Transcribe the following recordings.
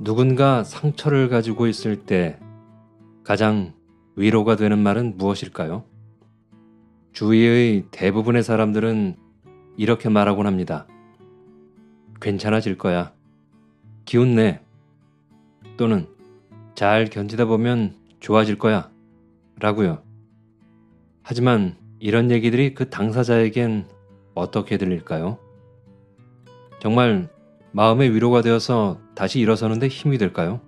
누군가 상처를 가지고 있을 때 가장 위로가 되는 말은 무엇일까요? 주위의 대부분의 사람들은 이렇게 말하곤 합니다. 괜찮아질 거야. 기운 내. 또는 잘 견디다 보면 좋아질 거야. 라고요. 하지만 이런 얘기들이 그 당사자에겐 어떻게 들릴까요? 정말 마음의 위로가 되어서 다시 일어서는데 힘이 될까요?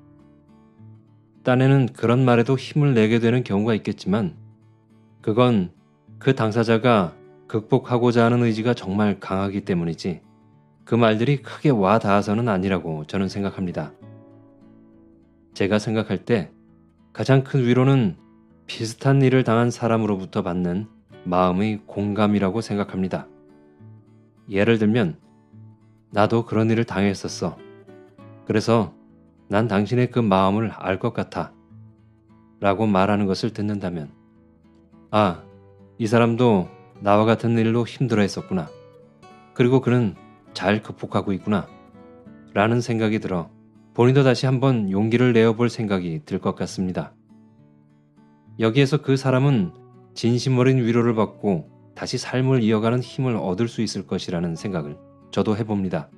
딴에는 그런 말에도 힘을 내게 되는 경우가 있겠지만 그건 그 당사자가 극복하고자 하는 의지가 정말 강하기 때문이지 그 말들이 크게 와 닿아서는 아니라고 저는 생각합니다. 제가 생각할 때 가장 큰 위로는 비슷한 일을 당한 사람으로부터 받는 마음의 공감이라고 생각합니다. 예를 들면 나도 그런 일을 당했었어. 그래서 난 당신의 그 마음을 알 것 같아. 라고 말하는 것을 듣는다면 아, 이 사람도 나와 같은 일로 힘들어 했었구나. 그리고 그는 잘 극복하고 있구나. 라는 생각이 들어 본인도 다시 한번 용기를 내어볼 생각이 들 것 같습니다. 여기에서 그 사람은 진심 어린 위로를 받고 다시 삶을 이어가는 힘을 얻을 수 있을 것이라는 생각을 저도 해봅니다.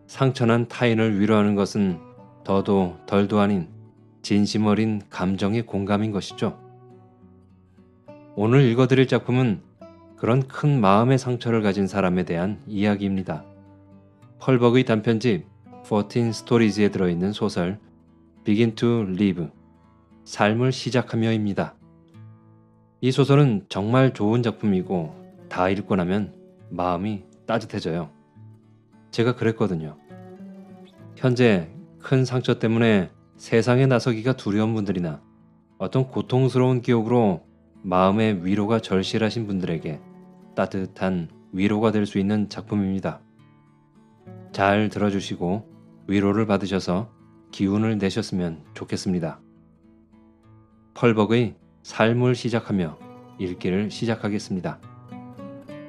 상처난 타인을 위로하는 것은 더도 덜도 아닌 진심 어린 감정의 공감인 것이죠. 오늘 읽어드릴 작품은 그런 큰 마음의 상처를 가진 사람에 대한 이야기입니다. 펄벅의 단편집 14 Stories에 들어있는 소설 Begin to Live, 삶을 시작하며입니다. 이 소설은 정말 좋은 작품이고 다 읽고 나면 마음이 따뜻해져요. 제가 그랬거든요. 현재 큰 상처 때문에 세상에 나서기가 두려운 분들이나 어떤 고통스러운 기억으로 마음의 위로가 절실하신 분들에게 따뜻한 위로가 될 수 있는 작품입니다. 잘 들어주시고 위로를 받으셔서 기운을 내셨으면 좋겠습니다. 펄벅의 삶을 시작하며 읽기를 시작하겠습니다.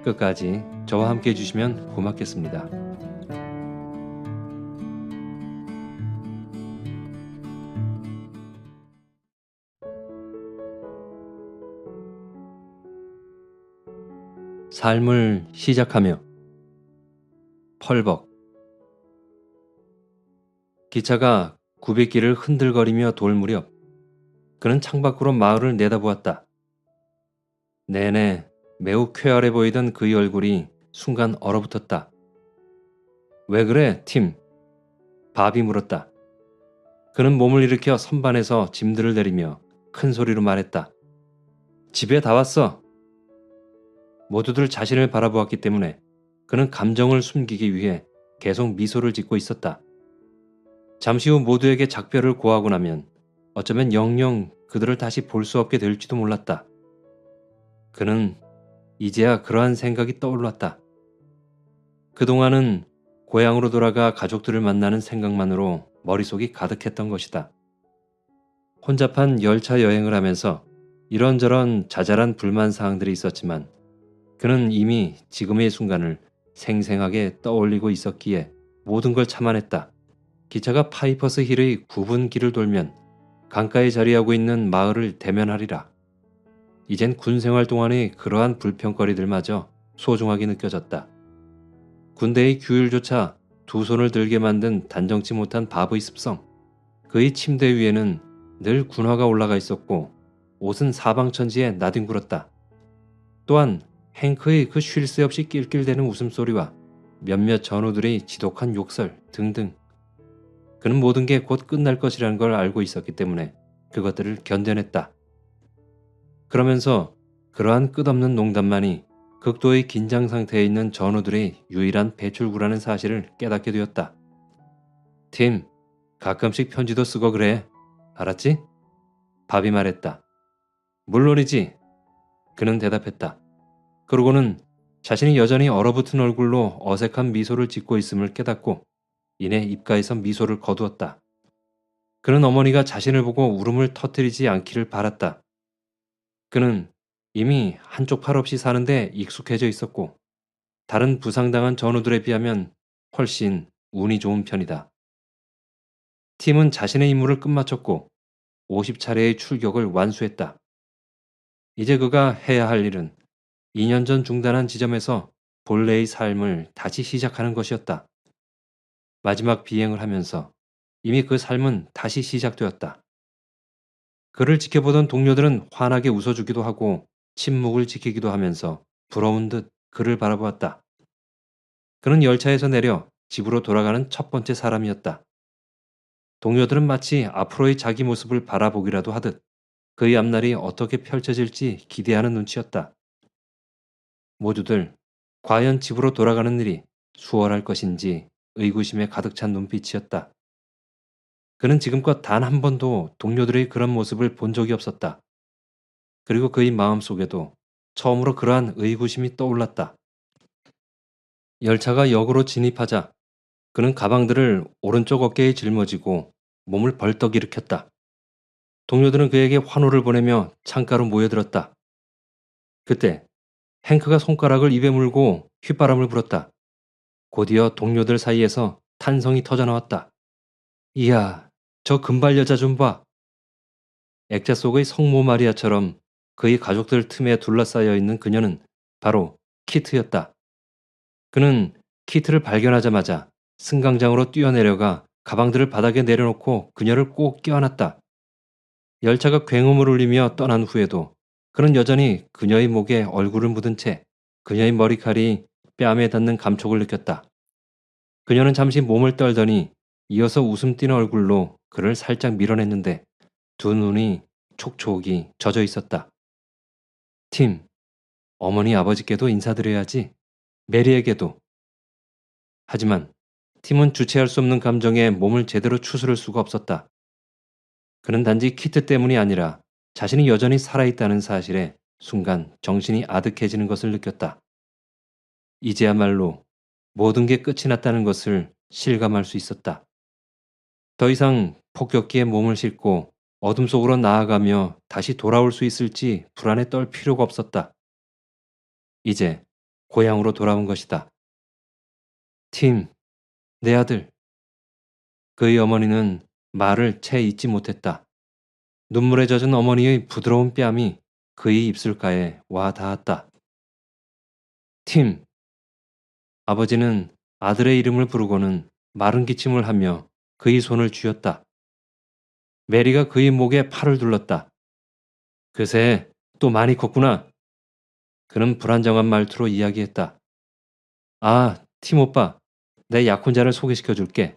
끝까지 저와 함께 해주시면 고맙겠습니다. 삶을 시작하며 펄벅 기차가 굽이길을 흔들거리며 돌 무렵 그는 창밖으로 마을을 내다보았다. 내내 매우 쾌활해 보이던 그의 얼굴이 순간 얼어붙었다. 왜 그래, 팀? 밥이 물었다. 그는 몸을 일으켜 선반에서 짐들을 내리며 큰 소리로 말했다. 집에 다 왔어. 모두들 자신을 바라보았기 때문에 그는 감정을 숨기기 위해 계속 미소를 짓고 있었다. 잠시 후 모두에게 작별을 고하고 나면 어쩌면 영영 그들을 다시 볼 수 없게 될지도 몰랐다. 그는 이제야 그러한 생각이 떠올랐다. 그동안은 고향으로 돌아가 가족들을 만나는 생각만으로 머릿속이 가득했던 것이다. 혼잡한 열차 여행을 하면서 이런저런 자잘한 불만사항들이 있었지만 그는 이미 지금의 순간을 생생하게 떠올리고 있었기에 모든 걸 참아냈다. 기차가 파이퍼스 힐의 9분 길을 돌면 강가에 자리하고 있는 마을을 대면하리라. 이젠 군생활 동안의 그러한 불평거리들마저 소중하게 느껴졌다. 군대의 규율조차 두 손을 들게 만든 단정치 못한 바보의 습성. 그의 침대 위에는 늘 군화가 올라가 있었고 옷은 사방천지에 나뒹굴었다. 또한 행크의 그 쉴 새 없이 낄낄대는 웃음소리와 몇몇 전우들의 지독한 욕설 등등. 그는 모든 게 곧 끝날 것이라는 걸 알고 있었기 때문에 그것들을 견뎌냈다. 그러면서 그러한 끝없는 농담만이 극도의 긴장 상태에 있는 전우들의 유일한 배출구라는 사실을 깨닫게 되었다. 팀, 가끔씩 편지도 쓰고 그래. 알았지? 밥이 말했다. 물론이지. 그는 대답했다. 그러고는 자신이 여전히 얼어붙은 얼굴로 어색한 미소를 짓고 있음을 깨닫고 이내 입가에서 미소를 거두었다. 그는 어머니가 자신을 보고 울음을 터뜨리지 않기를 바랐다. 그는 이미 한쪽 팔 없이 사는데 익숙해져 있었고 다른 부상당한 전우들에 비하면 훨씬 운이 좋은 편이다. 팀은 자신의 임무를 끝마쳤고 50차례의 출격을 완수했다. 이제 그가 해야 할 일은 2년 전 중단한 지점에서 본래의 삶을 다시 시작하는 것이었다. 마지막 비행을 하면서 이미 그 삶은 다시 시작되었다. 그를 지켜보던 동료들은 환하게 웃어주기도 하고 침묵을 지키기도 하면서 부러운 듯 그를 바라보았다. 그는 열차에서 내려 집으로 돌아가는 첫 번째 사람이었다. 동료들은 마치 앞으로의 자기 모습을 바라보기라도 하듯 그의 앞날이 어떻게 펼쳐질지 기대하는 눈치였다. 모두들 과연 집으로 돌아가는 일이 수월할 것인지 의구심에 가득 찬 눈빛이었다. 그는 지금껏 단 한 번도 동료들의 그런 모습을 본 적이 없었다. 그리고 그의 마음속에도 처음으로 그러한 의구심이 떠올랐다. 열차가 역으로 진입하자 그는 가방들을 오른쪽 어깨에 짊어지고 몸을 벌떡 일으켰다. 동료들은 그에게 환호를 보내며 창가로 모여들었다. 그때 행크가 손가락을 입에 물고 휘바람을 불었다. 곧이어 동료들 사이에서 탄성이 터져나왔다. 이야, 저 금발 여자 좀 봐. 액자 속의 성모 마리아처럼 그의 가족들 틈에 둘러싸여 있는 그녀는 바로 키트였다. 그는 키트를 발견하자마자 승강장으로 뛰어내려가 가방들을 바닥에 내려놓고 그녀를 꼭 껴안았다. 열차가 굉음을 울리며 떠난 후에도 그는 여전히 그녀의 목에 얼굴을 묻은 채 그녀의 머리칼이 뺨에 닿는 감촉을 느꼈다. 그녀는 잠시 몸을 떨더니 이어서 웃음 띄는 얼굴로 그를 살짝 밀어냈는데 두 눈이 촉촉이 젖어 있었다. 팀, 어머니 아버지께도 인사드려야지. 메리에게도. 하지만 팀은 주체할 수 없는 감정에 몸을 제대로 추스를 수가 없었다. 그는 단지 키트 때문이 아니라 자신이 여전히 살아있다는 사실에 순간 정신이 아득해지는 것을 느꼈다. 이제야말로 모든 게 끝이 났다는 것을 실감할 수 있었다. 더 이상 폭격기에 몸을 싣고 어둠 속으로 나아가며 다시 돌아올 수 있을지 불안에 떨 필요가 없었다. 이제 고향으로 돌아온 것이다. 팀, 내 아들. 그의 어머니는 말을 채 잇지 못했다. 눈물에 젖은 어머니의 부드러운 뺨이 그의 입술가에 와 닿았다. 팀. 아버지는 아들의 이름을 부르고는 마른 기침을 하며 그의 손을 쥐었다. 메리가 그의 목에 팔을 둘렀다. 그새 또 많이 컸구나. 그는 불안정한 말투로 이야기했다. 아, 팀 오빠, 내 약혼자를 소개시켜 줄게.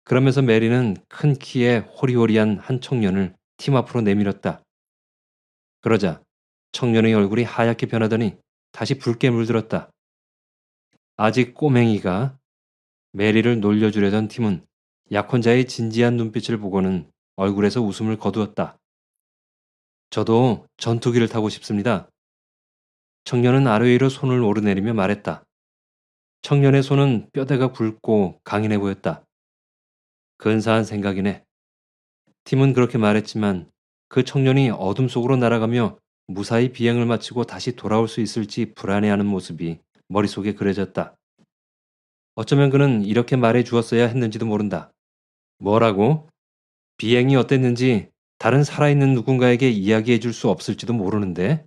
그러면서 메리는 큰 키에 호리호리한 한 청년을 팀 앞으로 내밀었다. 그러자 청년의 얼굴이 하얗게 변하더니 다시 붉게 물들었다. 아직 꼬맹이가 메리를 놀려주려던 팀은 약혼자의 진지한 눈빛을 보고는 얼굴에서 웃음을 거두었다. 저도 전투기를 타고 싶습니다. 청년은 아래 위로 손을 오르내리며 말했다. 청년의 손은 뼈대가 굵고 강인해 보였다. 근사한 생각이네. 팀은 그렇게 말했지만 그 청년이 어둠 속으로 날아가며 무사히 비행을 마치고 다시 돌아올 수 있을지 불안해하는 모습이 머릿속에 그려졌다. 어쩌면 그는 이렇게 말해 주었어야 했는지도 모른다. 뭐라고? 비행이 어땠는지 다른 살아있는 누군가에게 이야기해 줄 수 없을지도 모르는데?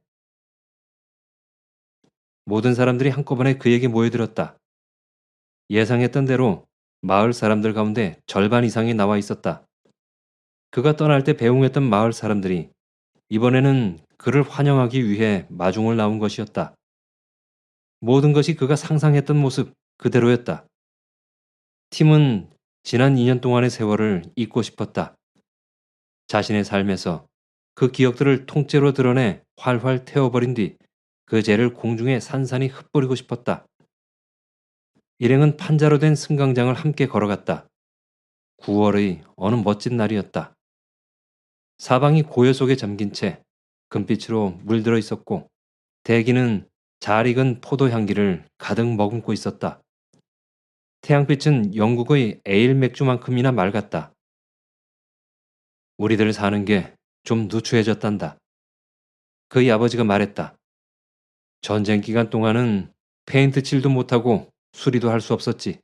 모든 사람들이 한꺼번에 그에게 모여들었다. 예상했던 대로 마을 사람들 가운데 절반 이상이 나와 있었다. 그가 떠날 때 배웅했던 마을 사람들이 이번에는 그를 환영하기 위해 마중을 나온 것이었다. 모든 것이 그가 상상했던 모습 그대로였다. 팀은 지난 2년 동안의 세월을 잊고 싶었다. 자신의 삶에서 그 기억들을 통째로 드러내 활활 태워버린 뒤 그 죄를 공중에 산산이 흩뿌리고 싶었다. 일행은 판자로 된 승강장을 함께 걸어갔다. 9월의 어느 멋진 날이었다. 사방이 고요 속에 잠긴 채 금빛으로 물들어 있었고 대기는 잘 익은 포도 향기를 가득 머금고 있었다. 태양빛은 영국의 에일 맥주만큼이나 맑았다. 우리들 사는 게 좀 누추해졌단다. 그의 아버지가 말했다. 전쟁 기간 동안은 페인트 칠도 못하고 수리도 할 수 없었지.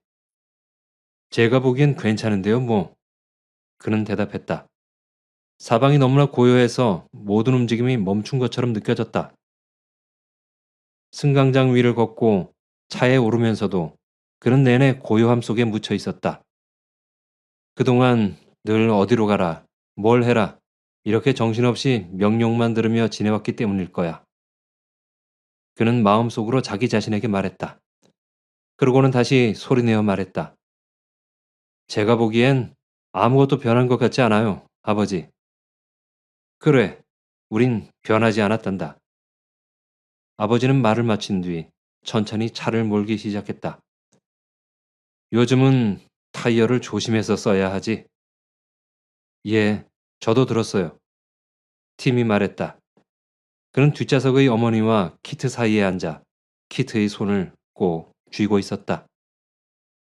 제가 보기엔 괜찮은데요, 뭐. 그는 대답했다. 사방이 너무나 고요해서 모든 움직임이 멈춘 것처럼 느껴졌다. 승강장 위를 걷고 차에 오르면서도 그는 내내 고요함 속에 묻혀 있었다. 그동안 늘 어디로 가라, 뭘 해라, 이렇게 정신없이 명령만 들으며 지내왔기 때문일 거야. 그는 마음속으로 자기 자신에게 말했다. 그러고는 다시 소리내어 말했다. 제가 보기엔 아무것도 변한 것 같지 않아요, 아버지. 그래, 우린 변하지 않았단다. 아버지는 말을 마친 뒤 천천히 차를 몰기 시작했다. 요즘은 타이어를 조심해서 써야 하지. 예, 저도 들었어요. 팀이 말했다. 그는 뒷좌석의 어머니와 키트 사이에 앉아 키트의 손을 꼭 쥐고 있었다.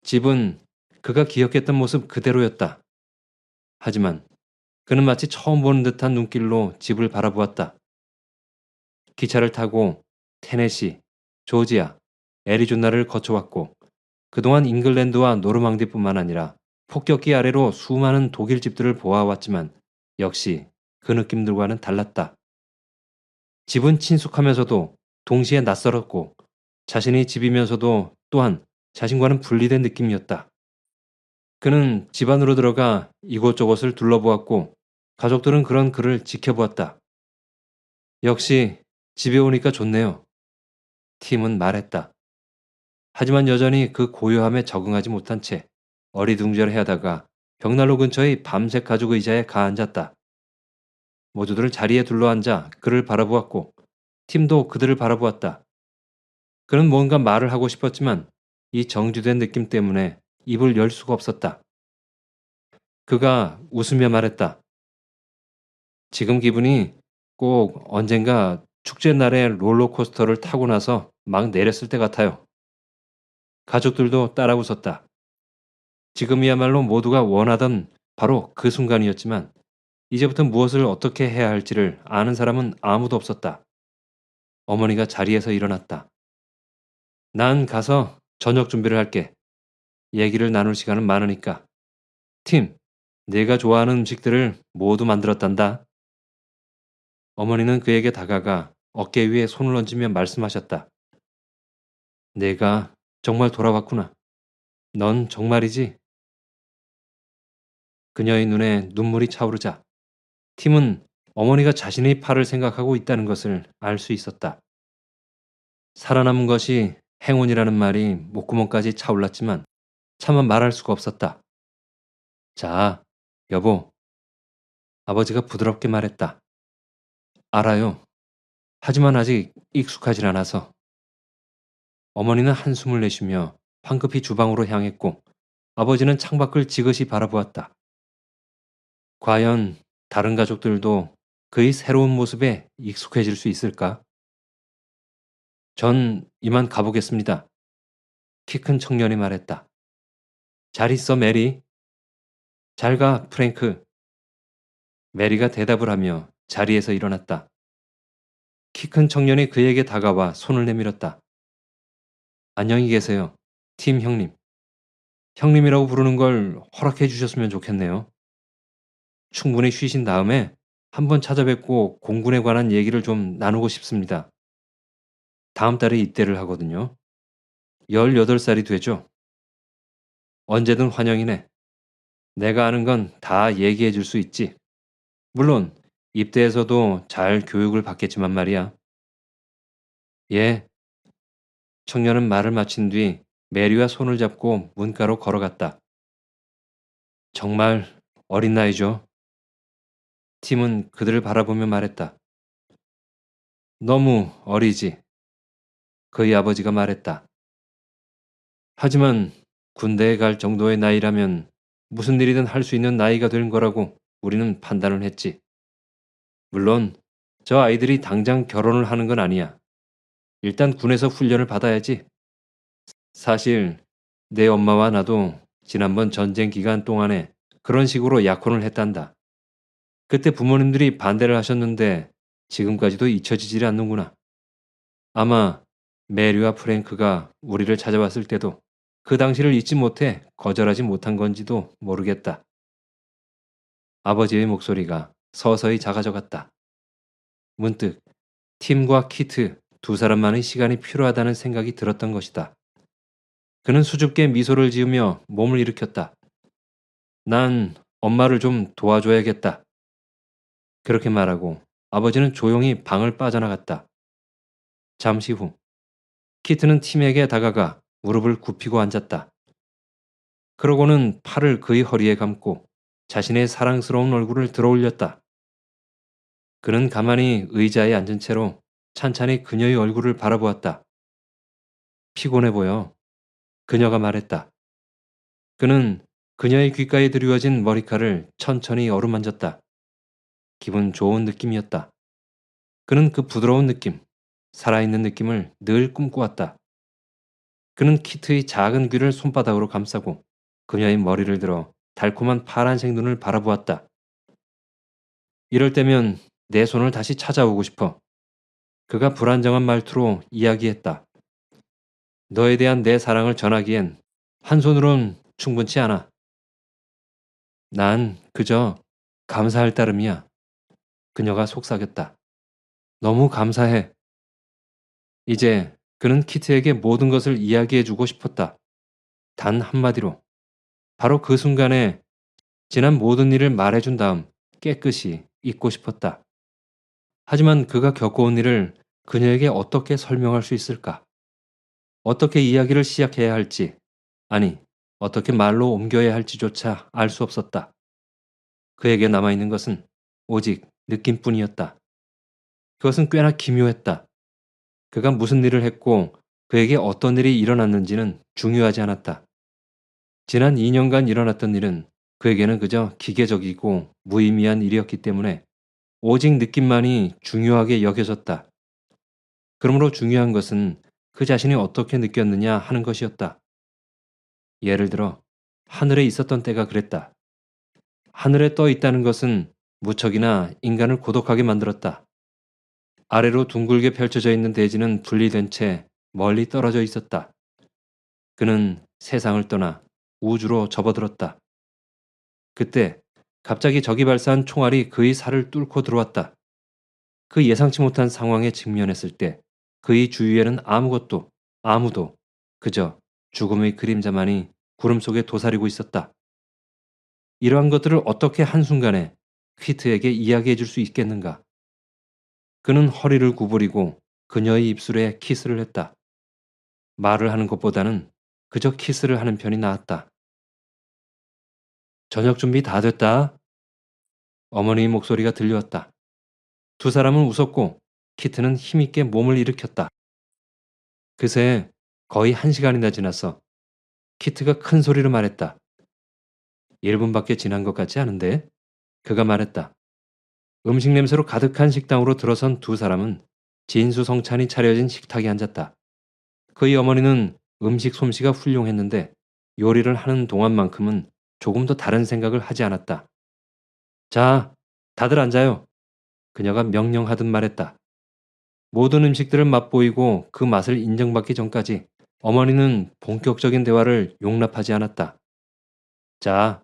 집은 그가 기억했던 모습 그대로였다. 하지만 그는 마치 처음 보는 듯한 눈길로 집을 바라보았다. 기차를 타고 테네시, 조지아, 애리조나를 거쳐왔고 그동안 잉글랜드와 노르망디뿐만 아니라 폭격기 아래로 수많은 독일 집들을 보아왔지만 역시 그 느낌들과는 달랐다. 집은 친숙하면서도 동시에 낯설었고 자신의 집이면서도 또한 자신과는 분리된 느낌이었다. 그는 집 안으로 들어가 이곳저곳을 둘러보았고 가족들은 그런 그를 지켜보았다. 역시 집에 오니까 좋네요. 팀은 말했다. 하지만 여전히 그 고요함에 적응하지 못한 채 어리둥절해하다가 벽난로 근처의 밤색 가죽 의자에 가앉았다. 모두들 자리에 둘러앉아 그를 바라보았고 팀도 그들을 바라보았다. 그는 뭔가 말을 하고 싶었지만 이 정주된 느낌 때문에 입을 열 수가 없었다. 그가 웃으며 말했다. 지금 기분이 꼭 언젠가 축제날에 롤러코스터를 타고 나서 막 내렸을 때 같아요. 가족들도 따라 웃었다. 지금이야말로 모두가 원하던 바로 그 순간이었지만 이제부터 무엇을 어떻게 해야 할지를 아는 사람은 아무도 없었다. 어머니가 자리에서 일어났다. 난 가서 저녁 준비를 할게. 얘기를 나눌 시간은 많으니까. 팀, 내가 좋아하는 음식들을 모두 만들었단다. 어머니는 그에게 다가가 어깨 위에 손을 얹으며 말씀하셨다. 내가 정말 돌아왔구나. 넌 정말이지? 그녀의 눈에 눈물이 차오르자 팀은 어머니가 자신의 팔을 생각하고 있다는 것을 알 수 있었다. 살아남은 것이 행운이라는 말이 목구멍까지 차올랐지만 차마 말할 수가 없었다. 자, 여보. 아버지가 부드럽게 말했다. 알아요. 하지만 아직 익숙하질 않아서. 어머니는 한숨을 내쉬며 황급히 주방으로 향했고 아버지는 창밖을 지그시 바라보았다. 과연 다른 가족들도 그의 새로운 모습에 익숙해질 수 있을까? 전 이만 가보겠습니다. 키 큰 청년이 말했다. 잘 있어, 메리. 잘 가, 프랭크. 메리가 대답을 하며 자리에서 일어났다. 키 큰 청년이 그에게 다가와 손을 내밀었다. 안녕히 계세요, 팀 형님. 형님이라고 부르는 걸 허락해 주셨으면 좋겠네요. 충분히 쉬신 다음에 한번 찾아뵙고 공군에 관한 얘기를 좀 나누고 싶습니다. 다음 달에 입대를 하거든요. 18살이 되죠. 언제든 환영이네. 내가 아는 건 다 얘기해 줄 수 있지. 물론 입대에서도 잘 교육을 받겠지만 말이야. 예. 청년은 말을 마친 뒤 메리와 손을 잡고 문가로 걸어갔다. 정말 어린 나이죠. 팀은 그들을 바라보며 말했다. 너무 어리지. 그의 아버지가 말했다. 하지만 군대에 갈 정도의 나이라면 무슨 일이든 할 수 있는 나이가 된 거라고 우리는 판단을 했지. 물론 저 아이들이 당장 결혼을 하는 건 아니야. 일단 군에서 훈련을 받아야지. 사실 내 엄마와 나도 지난번 전쟁 기간 동안에 그런 식으로 약혼을 했단다. 그때 부모님들이 반대를 하셨는데 지금까지도 잊혀지질 않는구나. 아마 메리와 프랭크가 우리를 찾아왔을 때도 그 당시를 잊지 못해 거절하지 못한 건지도 모르겠다. 아버지의 목소리가 서서히 작아져 갔다. 문득 팀과 키트 두 사람만의 시간이 필요하다는 생각이 들었던 것이다. 그는 수줍게 미소를 지으며 몸을 일으켰다. 난 엄마를 좀 도와줘야겠다. 그렇게 말하고 아버지는 조용히 방을 빠져나갔다. 잠시 후 키트는 팀에게 다가가 무릎을 굽히고 앉았다. 그러고는 팔을 그의 허리에 감고 자신의 사랑스러운 얼굴을 들어올렸다. 그는 가만히 의자에 앉은 채로 찬찬히 그녀의 얼굴을 바라보았다. 피곤해 보여. 그녀가 말했다. 그는 그녀의 귓가에 드리워진 머리칼을 천천히 어루만졌다. 기분 좋은 느낌이었다. 그는 그 부드러운 느낌, 살아있는 느낌을 늘 꿈꿔왔다. 그는 키트의 작은 귀를 손바닥으로 감싸고 그녀의 머리를 들어 달콤한 파란색 눈을 바라보았다. 이럴 때면 내 손을 다시 찾아오고 싶어. 그가 불안정한 말투로 이야기했다. 너에 대한 내 사랑을 전하기엔 한 손으론 충분치 않아. 난 그저 감사할 따름이야. 그녀가 속삭였다. 너무 감사해. 이제 그는 키트에게 모든 것을 이야기해주고 싶었다. 단 한마디로. 바로 그 순간에 지난 모든 일을 말해준 다음 깨끗이 잊고 싶었다. 하지만 그가 겪어온 일을 그녀에게 어떻게 설명할 수 있을까? 어떻게 이야기를 시작해야 할지, 아니, 어떻게 말로 옮겨야 할지조차 알 수 없었다. 그에게 남아있는 것은 오직 느낌뿐이었다. 그것은 꽤나 기묘했다. 그가 무슨 일을 했고 그에게 어떤 일이 일어났는지는 중요하지 않았다. 지난 2년간 일어났던 일은 그에게는 그저 기계적이고 무의미한 일이었기 때문에 오직 느낌만이 중요하게 여겨졌다. 그러므로 중요한 것은 그 자신이 어떻게 느꼈느냐 하는 것이었다. 예를 들어 하늘에 있었던 때가 그랬다. 하늘에 떠 있다는 것은 무척이나 인간을 고독하게 만들었다. 아래로 둥글게 펼쳐져 있는 대지는 분리된 채 멀리 떨어져 있었다. 그는 세상을 떠나 우주로 접어들었다. 그때 갑자기 적이 발사한 총알이 그의 살을 뚫고 들어왔다. 그 예상치 못한 상황에 직면했을 때 그의 주위에는 아무것도, 아무도 그저 죽음의 그림자만이 구름 속에 도사리고 있었다. 이러한 것들을 어떻게 한순간에 퀴트에게 이야기해 줄 수 있겠는가? 그는 허리를 구부리고 그녀의 입술에 키스를 했다. 말을 하는 것보다는 그저 키스를 하는 편이 나았다. 저녁 준비 다 됐다. 어머니의 목소리가 들려왔다. 두 사람은 웃었고 키트는 힘있게 몸을 일으켰다. 그새 거의 1시간이나 지났어. 키트가 큰 소리로 말했다. 1분밖에 지난 것 같지 않은데? 그가 말했다. 음식 냄새로 가득한 식당으로 들어선 두 사람은 진수성찬이 차려진 식탁에 앉았다. 그의 어머니는 음식 솜씨가 훌륭했는데 요리를 하는 동안만큼은 조금 더 다른 생각을 하지 않았다. 자, 다들 앉아요. 그녀가 명령하듯 말했다. 모든 음식들을 맛보이고 그 맛을 인정받기 전까지 어머니는 본격적인 대화를 용납하지 않았다. 자,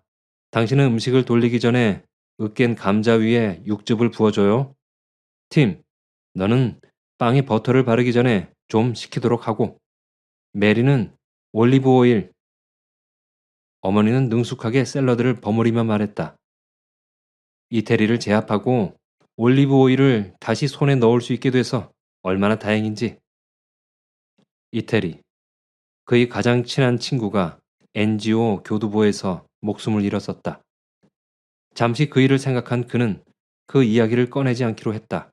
당신은 음식을 돌리기 전에 으깬 감자 위에 육즙을 부어줘요. 팀, 너는 빵에 버터를 바르기 전에 좀 식히도록 하고, 메리는 올리브 오일. 어머니는 능숙하게 샐러드를 버무리며 말했다. 이태리를 제압하고 올리브 오일을 다시 손에 넣을 수 있게 돼서 얼마나 다행인지. 이태리, 그의 가장 친한 친구가 NGO 교두보에서 목숨을 잃었었다. 잠시 그 일을 생각한 그는 그 이야기를 꺼내지 않기로 했다.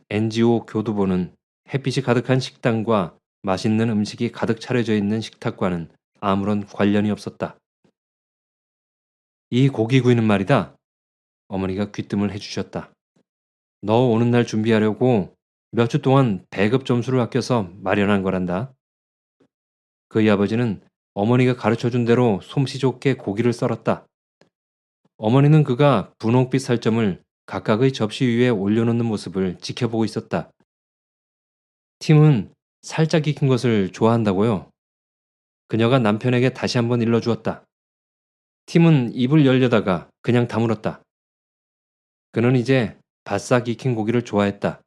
NGO 교두보는 햇빛이 가득한 식당과 맛있는 음식이 가득 차려져 있는 식탁과는 아무런 관련이 없었다. 이 고기구이는 말이다. 어머니가 귀뜸을 해주셨다. 너 오는 날 준비하려고 몇 주 동안 배급 점수를 아껴서 마련한 거란다. 그의 아버지는 어머니가 가르쳐준 대로 솜씨 좋게 고기를 썰었다. 어머니는 그가 분홍빛 살점을 각각의 접시 위에 올려놓는 모습을 지켜보고 있었다. 팀은 살짝 익힌 것을 좋아한다고요. 그녀가 남편에게 다시 한번 일러주었다. 팀은 입을 열려다가 그냥 다물었다. 그는 이제 바싹 익힌 고기를 좋아했다.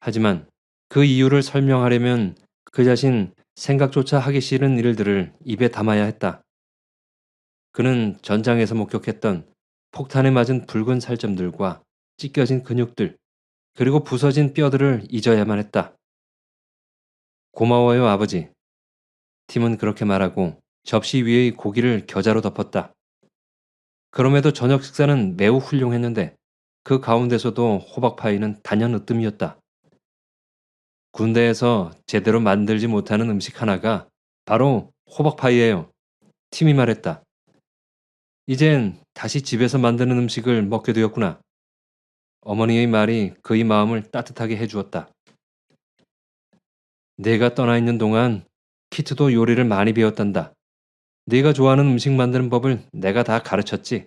하지만 그 이유를 설명하려면 그 자신 생각조차 하기 싫은 일들을 입에 담아야 했다. 그는 전장에서 목격했던 폭탄에 맞은 붉은 살점들과 찢겨진 근육들, 그리고 부서진 뼈들을 잊어야만 했다. 고마워요, 아버지. 팀은 그렇게 말하고 접시 위의 고기를 겨자로 덮었다. 그럼에도 저녁 식사는 매우 훌륭했는데 그 가운데서도 호박파이는 단연 으뜸이었다. 군대에서 제대로 만들지 못하는 음식 하나가 바로 호박파이예요. 팀이 말했다. 이젠 다시 집에서 만드는 음식을 먹게 되었구나. 어머니의 말이 그의 마음을 따뜻하게 해주었다. 내가 떠나 있는 동안 키트도 요리를 많이 배웠단다. 네가 좋아하는 음식 만드는 법을 내가 다 가르쳤지.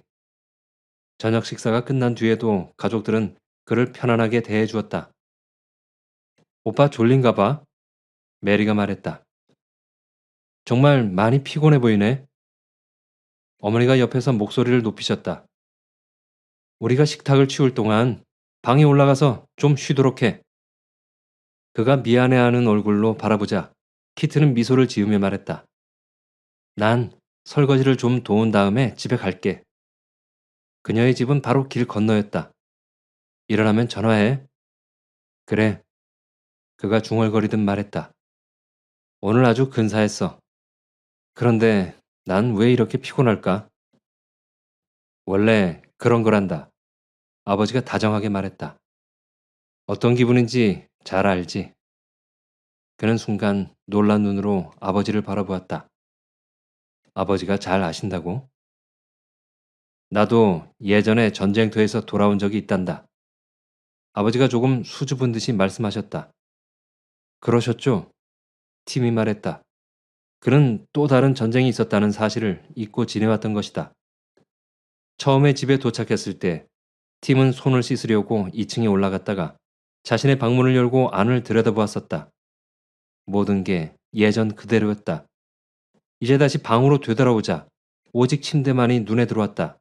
저녁 식사가 끝난 뒤에도 가족들은 그를 편안하게 대해 주었다. 오빠 졸린가 봐? 메리가 말했다. 정말 많이 피곤해 보이네. 어머니가 옆에서 목소리를 높이셨다. 우리가 식탁을 치울 동안 방에 올라가서 좀 쉬도록 해. 그가 미안해하는 얼굴로 바라보자 키트는 미소를 지으며 말했다. 난 설거지를 좀 도운 다음에 집에 갈게. 그녀의 집은 바로 길 건너였다. 일어나면 전화해. 그래. 그가 중얼거리듯 말했다. 오늘 아주 근사했어. 그런데 난 왜 이렇게 피곤할까? 원래 그런 거란다. 아버지가 다정하게 말했다. 어떤 기분인지 잘 알지. 그는 순간 놀란 눈으로 아버지를 바라보았다. 아버지가 잘 아신다고? 나도 예전에 전쟁터에서 돌아온 적이 있단다. 아버지가 조금 수줍은 듯이 말씀하셨다. 그러셨죠? 팀이 말했다. 그는 또 다른 전쟁이 있었다는 사실을 잊고 지내왔던 것이다. 처음에 집에 도착했을 때 팀은 손을 씻으려고 2층에 올라갔다가 자신의 방문을 열고 안을 들여다보았었다. 모든 게 예전 그대로였다. 이제 다시 방으로 되돌아오자 오직 침대만이 눈에 들어왔다.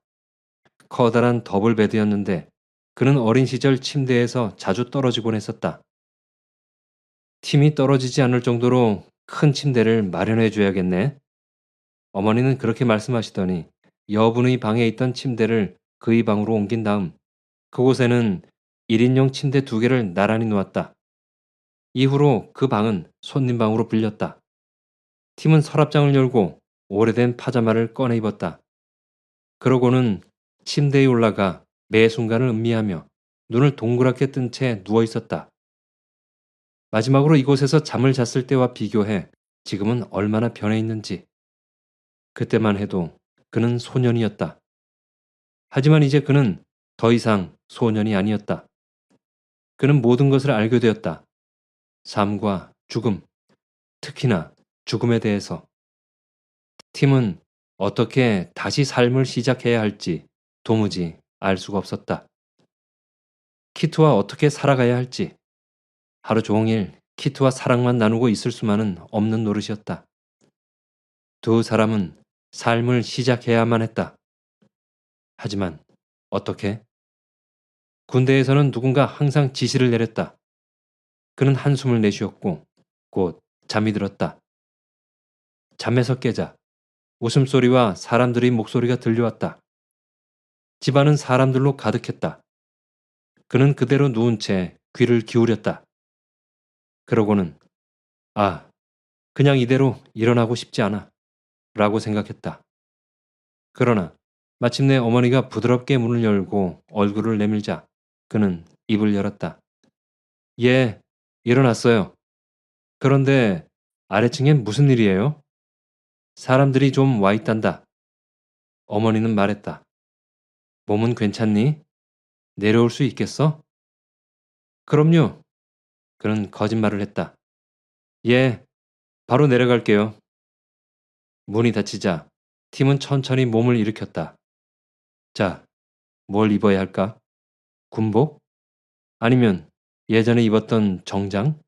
커다란 더블 베드였는데 그는 어린 시절 침대에서 자주 떨어지곤 했었다. 팀이 떨어지지 않을 정도로 큰 침대를 마련해 줘야겠네. 어머니는 그렇게 말씀하시더니 여분의 방에 있던 침대를 그의 방으로 옮긴 다음 그곳에는 1인용 침대 2개를 나란히 놓았다. 이후로 그 방은 손님방으로 불렸다. 팀은 서랍장을 열고 오래된 파자마를 꺼내 입었다. 그러고는 침대에 올라가 매 순간을 음미하며 눈을 동그랗게 뜬 채 누워 있었다. 마지막으로 이곳에서 잠을 잤을 때와 비교해 지금은 얼마나 변해 있는지. 그때만 해도 그는 소년이었다. 하지만 이제 그는 더 이상 소년이 아니었다. 그는 모든 것을 알게 되었다. 삶과 죽음, 특히나 죽음에 대해서. 팀은 어떻게 다시 삶을 시작해야 할지 도무지 알 수가 없었다. 키트와 어떻게 살아가야 할지. 하루 종일 키트와 사랑만 나누고 있을 수만은 없는 노릇이었다. 두 사람은 삶을 시작해야만 했다. 하지만 어떻게? 군대에서는 누군가 항상 지시를 내렸다. 그는 한숨을 내쉬었고 곧 잠이 들었다. 잠에서 깨자 웃음소리와 사람들의 목소리가 들려왔다. 집안은 사람들로 가득했다. 그는 그대로 누운 채 귀를 기울였다. 그러고는 그냥 이대로 일어나고 싶지 않아 라고 생각했다. 그러나 마침내 어머니가 부드럽게 문을 열고 얼굴을 내밀자 그는 입을 열었다. 예, 일어났어요. 그런데 아래층엔 무슨 일이에요? 사람들이 좀 와 있단다. 어머니는 말했다. 몸은 괜찮니? 내려올 수 있겠어? 그럼요. 그는 거짓말을 했다. 예, 바로 내려갈게요. 문이 닫히자 팀은 천천히 몸을 일으켰다. 자, 뭘 입어야 할까? 군복? 아니면 예전에 입었던 정장?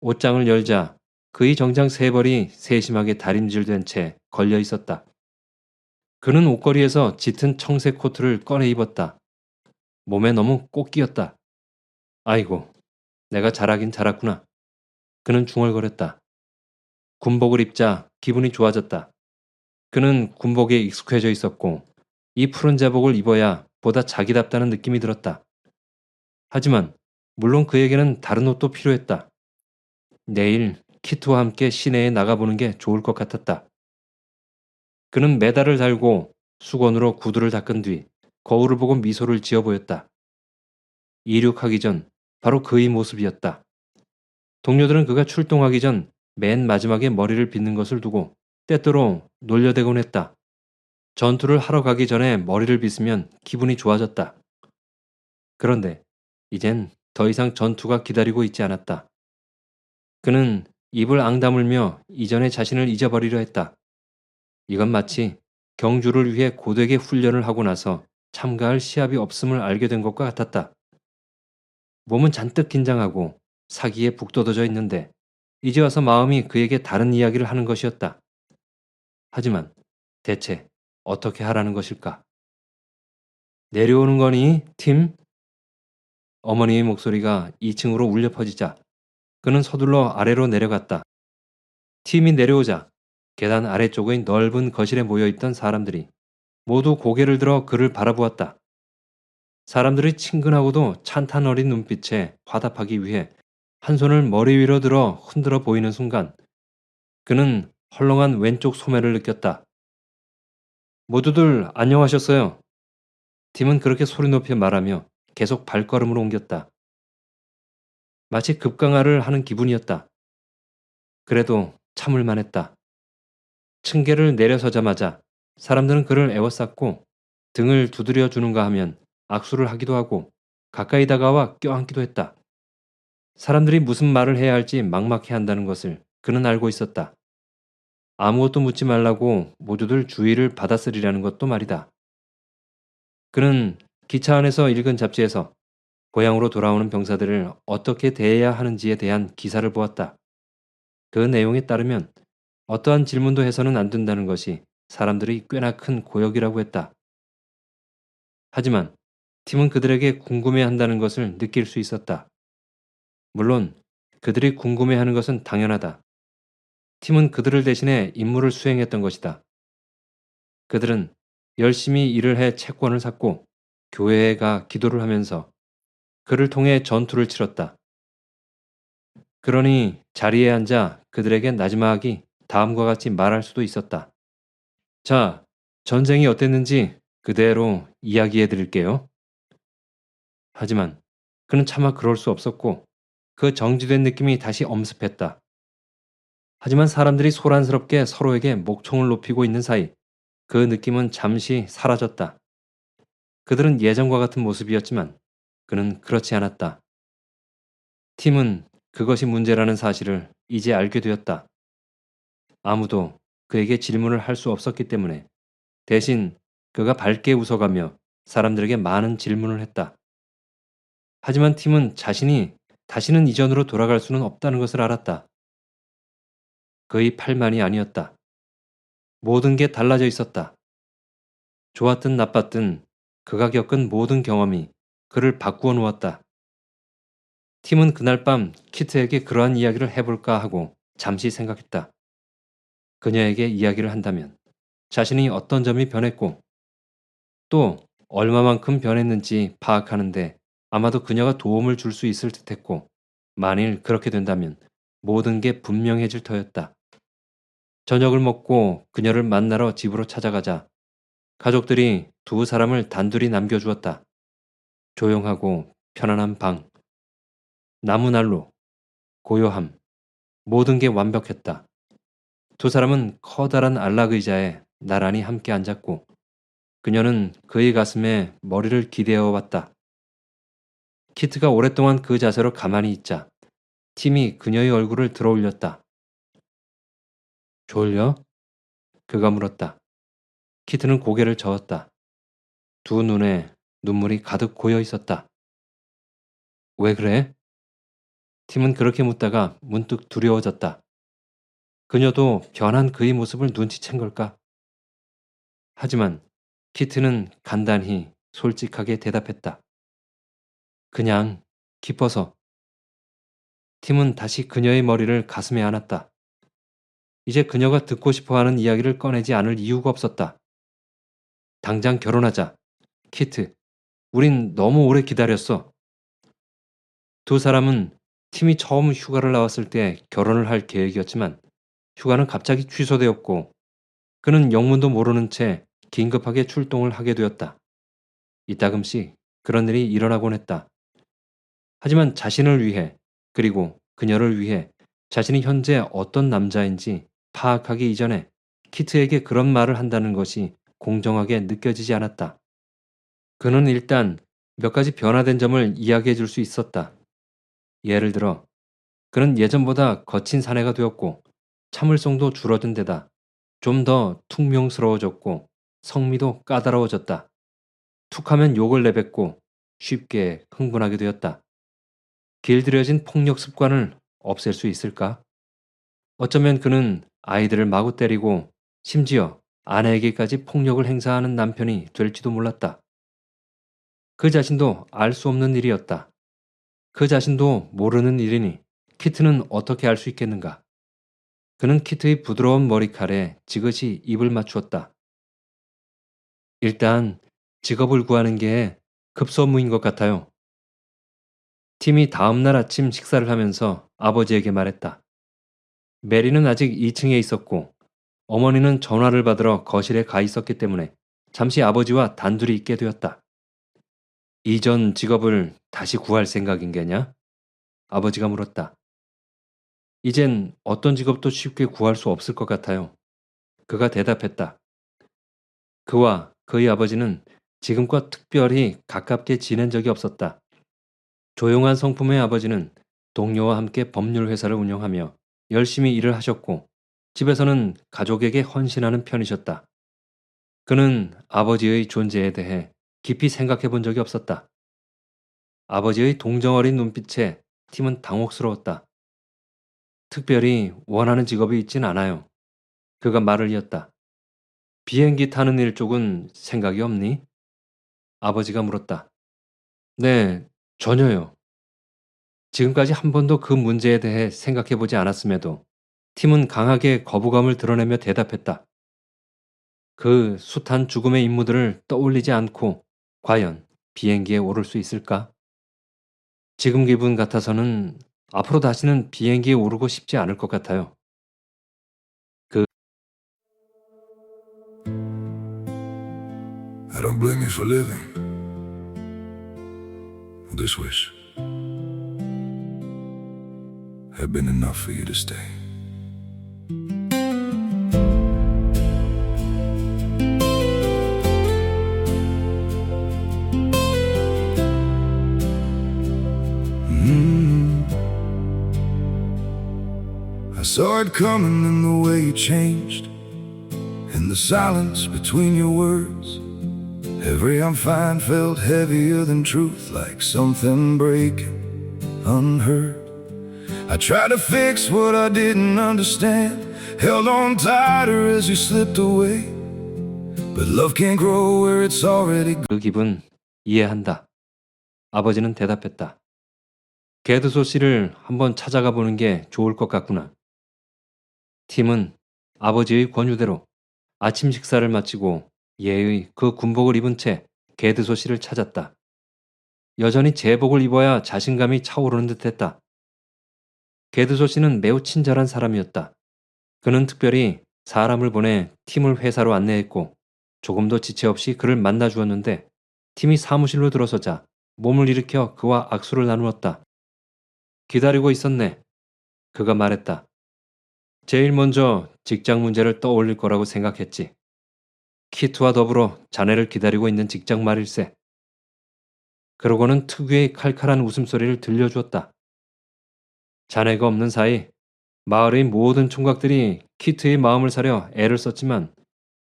옷장을 열자 그의 정장 3벌이 세심하게 다림질된 채 걸려 있었다. 그는 옷걸이에서 짙은 청색 코트를 꺼내 입었다. 몸에 너무 꼭 끼었다. 아이고, 내가 잘하긴 잘했구나. 그는 중얼거렸다. 군복을 입자 기분이 좋아졌다. 그는 군복에 익숙해져 있었고 이 푸른 제복을 입어야 보다 자기답다는 느낌이 들었다. 하지만 물론 그에게는 다른 옷도 필요했다. 내일 키트와 함께 시내에 나가보는 게 좋을 것 같았다. 그는 메달을 달고 수건으로 구두를 닦은 뒤 거울을 보고 미소를 지어 보였다. 이륙하기 전 바로 그의 모습이었다. 동료들은 그가 출동하기 전 맨 마지막에 머리를 빗는 것을 두고 때때로 놀려대곤 했다. 전투를 하러 가기 전에 머리를 빗으면 기분이 좋아졌다. 그런데 이젠 더 이상 전투가 기다리고 있지 않았다. 그는 입을 앙다물며 이전의 자신을 잊어버리려 했다. 이건 마치 경주를 위해 고되게 훈련을 하고 나서 참가할 시합이 없음을 알게 된 것과 같았다. 몸은 잔뜩 긴장하고 사기에 북돋워져 있는데 이제 와서 마음이 그에게 다른 이야기를 하는 것이었다. 하지만 대체 어떻게 하라는 것일까? 내려오는 거니, 팀? 어머니의 목소리가 2층으로 울려 퍼지자 그는 서둘러 아래로 내려갔다. 팀이 내려오자 계단 아래쪽의 넓은 거실에 모여있던 사람들이 모두 고개를 들어 그를 바라보았다. 사람들의 친근하고도 찬탄 어린 눈빛에 화답하기 위해 한 손을 머리 위로 들어 흔들어 보이는 순간 그는 헐렁한 왼쪽 소매를 느꼈다. 모두들 안녕하셨어요. 팀은 그렇게 소리 높여 말하며 계속 발걸음으로 옮겼다. 마치 급강화를 하는 기분이었다. 그래도 참을 만했다. 층계를 내려서자마자 사람들은 그를 에워쌌고 등을 두드려 주는가 하면 악수를 하기도 하고 가까이 다가와 껴안기도 했다. 사람들이 무슨 말을 해야 할지 막막해 한다는 것을 그는 알고 있었다. 아무것도 묻지 말라고 모두들 주의를 받아쓰리라는 것도 말이다. 그는 기차 안에서 읽은 잡지에서 고향으로 돌아오는 병사들을 어떻게 대해야 하는지에 대한 기사를 보았다. 그 내용에 따르면 어떠한 질문도 해서는 안 된다는 것이 사람들이 꽤나 큰 고역이라고 했다. 하지만 팀은 그들에게 궁금해한다는 것을 느낄 수 있었다. 물론 그들이 궁금해하는 것은 당연하다. 팀은 그들을 대신해 임무를 수행했던 것이다. 그들은 열심히 일을 해 채권을 샀고 교회에 가 기도를 하면서 그를 통해 전투를 치렀다. 그러니 자리에 앉아 그들에게 나지막이 다음과 같이 말할 수도 있었다. 자, 전쟁이 어땠는지 그대로 이야기해 드릴게요. 하지만 그는 차마 그럴 수 없었고 그 정지된 느낌이 다시 엄습했다. 하지만 사람들이 소란스럽게 서로에게 목총을 높이고 있는 사이 그 느낌은 잠시 사라졌다. 그들은 예전과 같은 모습이었지만 그는 그렇지 않았다. 팀은 그것이 문제라는 사실을 이제 알게 되었다. 아무도 그에게 질문을 할 수 없었기 때문에 대신 그가 밝게 웃어가며 사람들에게 많은 질문을 했다. 하지만 팀은 자신이 다시는 이전으로 돌아갈 수는 없다는 것을 알았다. 그의 팔만이 아니었다. 모든 게 달라져 있었다. 좋았든 나빴든 그가 겪은 모든 경험이 그를 바꾸어 놓았다. 팀은 그날 밤 키트에게 그러한 이야기를 해볼까 하고 잠시 생각했다. 그녀에게 이야기를 한다면 자신이 어떤 점이 변했고 또 얼마만큼 변했는지 파악하는데 아마도 그녀가 도움을 줄 수 있을 듯했고 만일 그렇게 된다면 모든 게 분명해질 터였다. 저녁을 먹고 그녀를 만나러 집으로 찾아가자 가족들이 두 사람을 단둘이 남겨주었다. 조용하고 편안한 방, 나무난로, 고요함, 모든 게 완벽했다. 두 사람은 커다란 안락 의자에 나란히 함께 앉았고 그녀는 그의 가슴에 머리를 기대어 왔다. 키트가 오랫동안 그 자세로 가만히 있자 팀이 그녀의 얼굴을 들어 올렸다. 졸려? 그가 물었다. 키트는 고개를 저었다. 두 눈에 눈물이 가득 고여 있었다. 왜 그래? 팀은 그렇게 묻다가 문득 두려워졌다. 그녀도 변한 그의 모습을 눈치챈 걸까? 하지만 키트는 간단히 솔직하게 대답했다. 그냥 기뻐서. 팀은 다시 그녀의 머리를 가슴에 안았다. 이제 그녀가 듣고 싶어하는 이야기를 꺼내지 않을 이유가 없었다. 당장 결혼하자. 키트, 우린 너무 오래 기다렸어. 두 사람은 팀이 처음 휴가를 나왔을 때 결혼을 할 계획이었지만 휴가는 갑자기 취소되었고 그는 영문도 모르는 채 긴급하게 출동을 하게 되었다. 이따금씩 그런 일이 일어나곤 했다. 하지만 자신을 위해 그리고 그녀를 위해 자신이 현재 어떤 남자인지 파악하기 이전에 키트에게 그런 말을 한다는 것이 공정하게 느껴지지 않았다. 그는 일단 몇 가지 변화된 점을 이야기해 줄 수 있었다. 예를 들어 그는 예전보다 거친 사내가 되었고 참을성도 줄어든 데다 좀 더 퉁명스러워졌고 성미도 까다로워졌다. 툭하면 욕을 내뱉고 쉽게 흥분하게 되었다. 길들여진 폭력 습관을 없앨 수 있을까? 어쩌면 그는 아이들을 마구 때리고 심지어 아내에게까지 폭력을 행사하는 남편이 될지도 몰랐다. 그 자신도 알 수 없는 일이었다. 그 자신도 모르는 일이니 키트는 어떻게 알 수 있겠는가? 그는 키트의 부드러운 머리칼에 지그시 입을 맞추었다. 일단 직업을 구하는 게 급선무인 것 같아요. 팀이 다음날 아침 식사를 하면서 아버지에게 말했다. 메리는 아직 2층에 있었고 어머니는 전화를 받으러 거실에 가 있었기 때문에 잠시 아버지와 단둘이 있게 되었다. 이전 직업을 다시 구할 생각인 게냐? 아버지가 물었다. 이젠 어떤 직업도 쉽게 구할 수 없을 것 같아요. 그가 대답했다. 그와 그의 아버지는 지금껏 특별히 가깝게 지낸 적이 없었다. 조용한 성품의 아버지는 동료와 함께 법률 회사를 운영하며 열심히 일을 하셨고 집에서는 가족에게 헌신하는 편이셨다. 그는 아버지의 존재에 대해 깊이 생각해 본 적이 없었다. 아버지의 동정어린 눈빛에 팀은 당혹스러웠다. 특별히 원하는 직업이 있진 않아요. 그가 말을 이었다. 비행기 타는 일 쪽은 생각이 없니? 아버지가 물었다. 네, 전혀요. 지금까지 한 번도 그 문제에 대해 생각해 보지 않았음에도 팀은 강하게 거부감을 드러내며 대답했다. 그 숱한 죽음의 임무들을 떠올리지 않고 과연 비행기에 오를 수 있을까? 지금 기분 같아서는 앞으로 다시는 비행기에 오르고 싶지 않을 것 같아요. 그 I don't blame you for living this wish had been enough for you to stay. I saw it coming in the way you changed, in the silence between your words. Every I'm fine felt heavier than truth, like something breaking unheard. I tried to fix what I didn't understand, held on tighter as you slipped away. But love can't grow where it's already 그 기분 이해한다. 아버지는 대답했다. 게드소 씨를 한번 찾아가 보는 게 좋을 것 같구나. 팀은 아버지의 권유대로 아침 식사를 마치고 예의 그 군복을 입은 채 게드소 씨를 찾았다. 여전히 제복을 입어야 자신감이 차오르는 듯했다. 게드소 씨는 매우 친절한 사람이었다. 그는 특별히 사람을 보내 팀을 회사로 안내했고 조금도 지체 없이 그를 만나 주었는데 팀이 사무실로 들어서자 몸을 일으켜 그와 악수를 나누었다. 기다리고 있었네. 그가 말했다. 제일 먼저 직장 문제를 떠올릴 거라고 생각했지. 키트와 더불어 자네를 기다리고 있는 직장 말일세. 그러고는 특유의 칼칼한 웃음소리를 들려주었다. 자네가 없는 사이 마을의 모든 총각들이 키트의 마음을 사려 애를 썼지만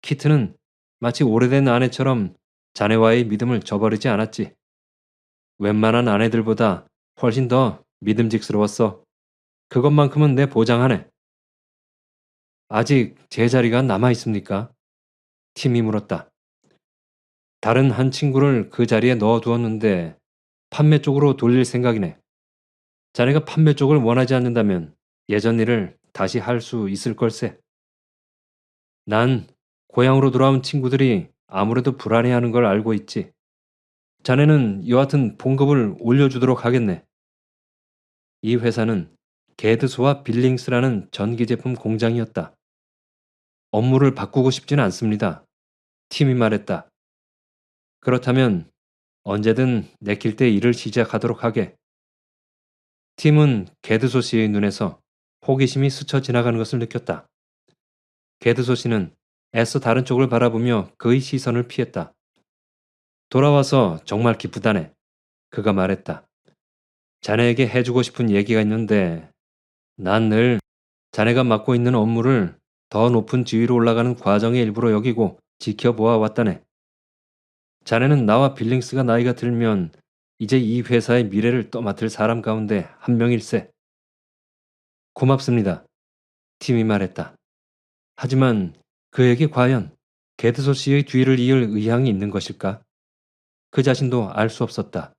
키트는 마치 오래된 아내처럼 자네와의 믿음을 저버리지 않았지. 웬만한 아내들보다 훨씬 더 믿음직스러웠어. 그것만큼은 내 보장하네. 아직 제 자리가 남아 있습니까? 팀이 물었다. 다른 한 친구를 그 자리에 넣어두었는데 판매 쪽으로 돌릴 생각이네. 자네가 판매 쪽을 원하지 않는다면 예전 일을 다시 할 수 있을 걸세. 난 고향으로 돌아온 친구들이 아무래도 불안해하는 걸 알고 있지. 자네는 여하튼 봉급을 올려주도록 하겠네. 이 회사는 게드소와 빌링스라는 전기 제품 공장이었다. 업무를 바꾸고 싶지는 않습니다. 팀이 말했다. 그렇다면 언제든 내킬 때 일을 시작하도록 하게. 팀은 게드소 씨의 눈에서 호기심이 스쳐 지나가는 것을 느꼈다. 게드소 씨는 애써 다른 쪽을 바라보며 그의 시선을 피했다. 돌아와서 정말 기쁘다네. 그가 말했다. 자네에게 해주고 싶은 얘기가 있는데 난 늘 자네가 맡고 있는 업무를 더 높은 지위로 올라가는 과정의 일부로 여기고 지켜보아 왔다네. 자네는 나와 빌링스가 나이가 들면 이제 이 회사의 미래를 떠맡을 사람 가운데 한 명일세. 고맙습니다. 팀이 말했다. 하지만 그에게 과연 게드소 씨의 뒤를 이을 의향이 있는 것일까? 그 자신도 알 수 없었다.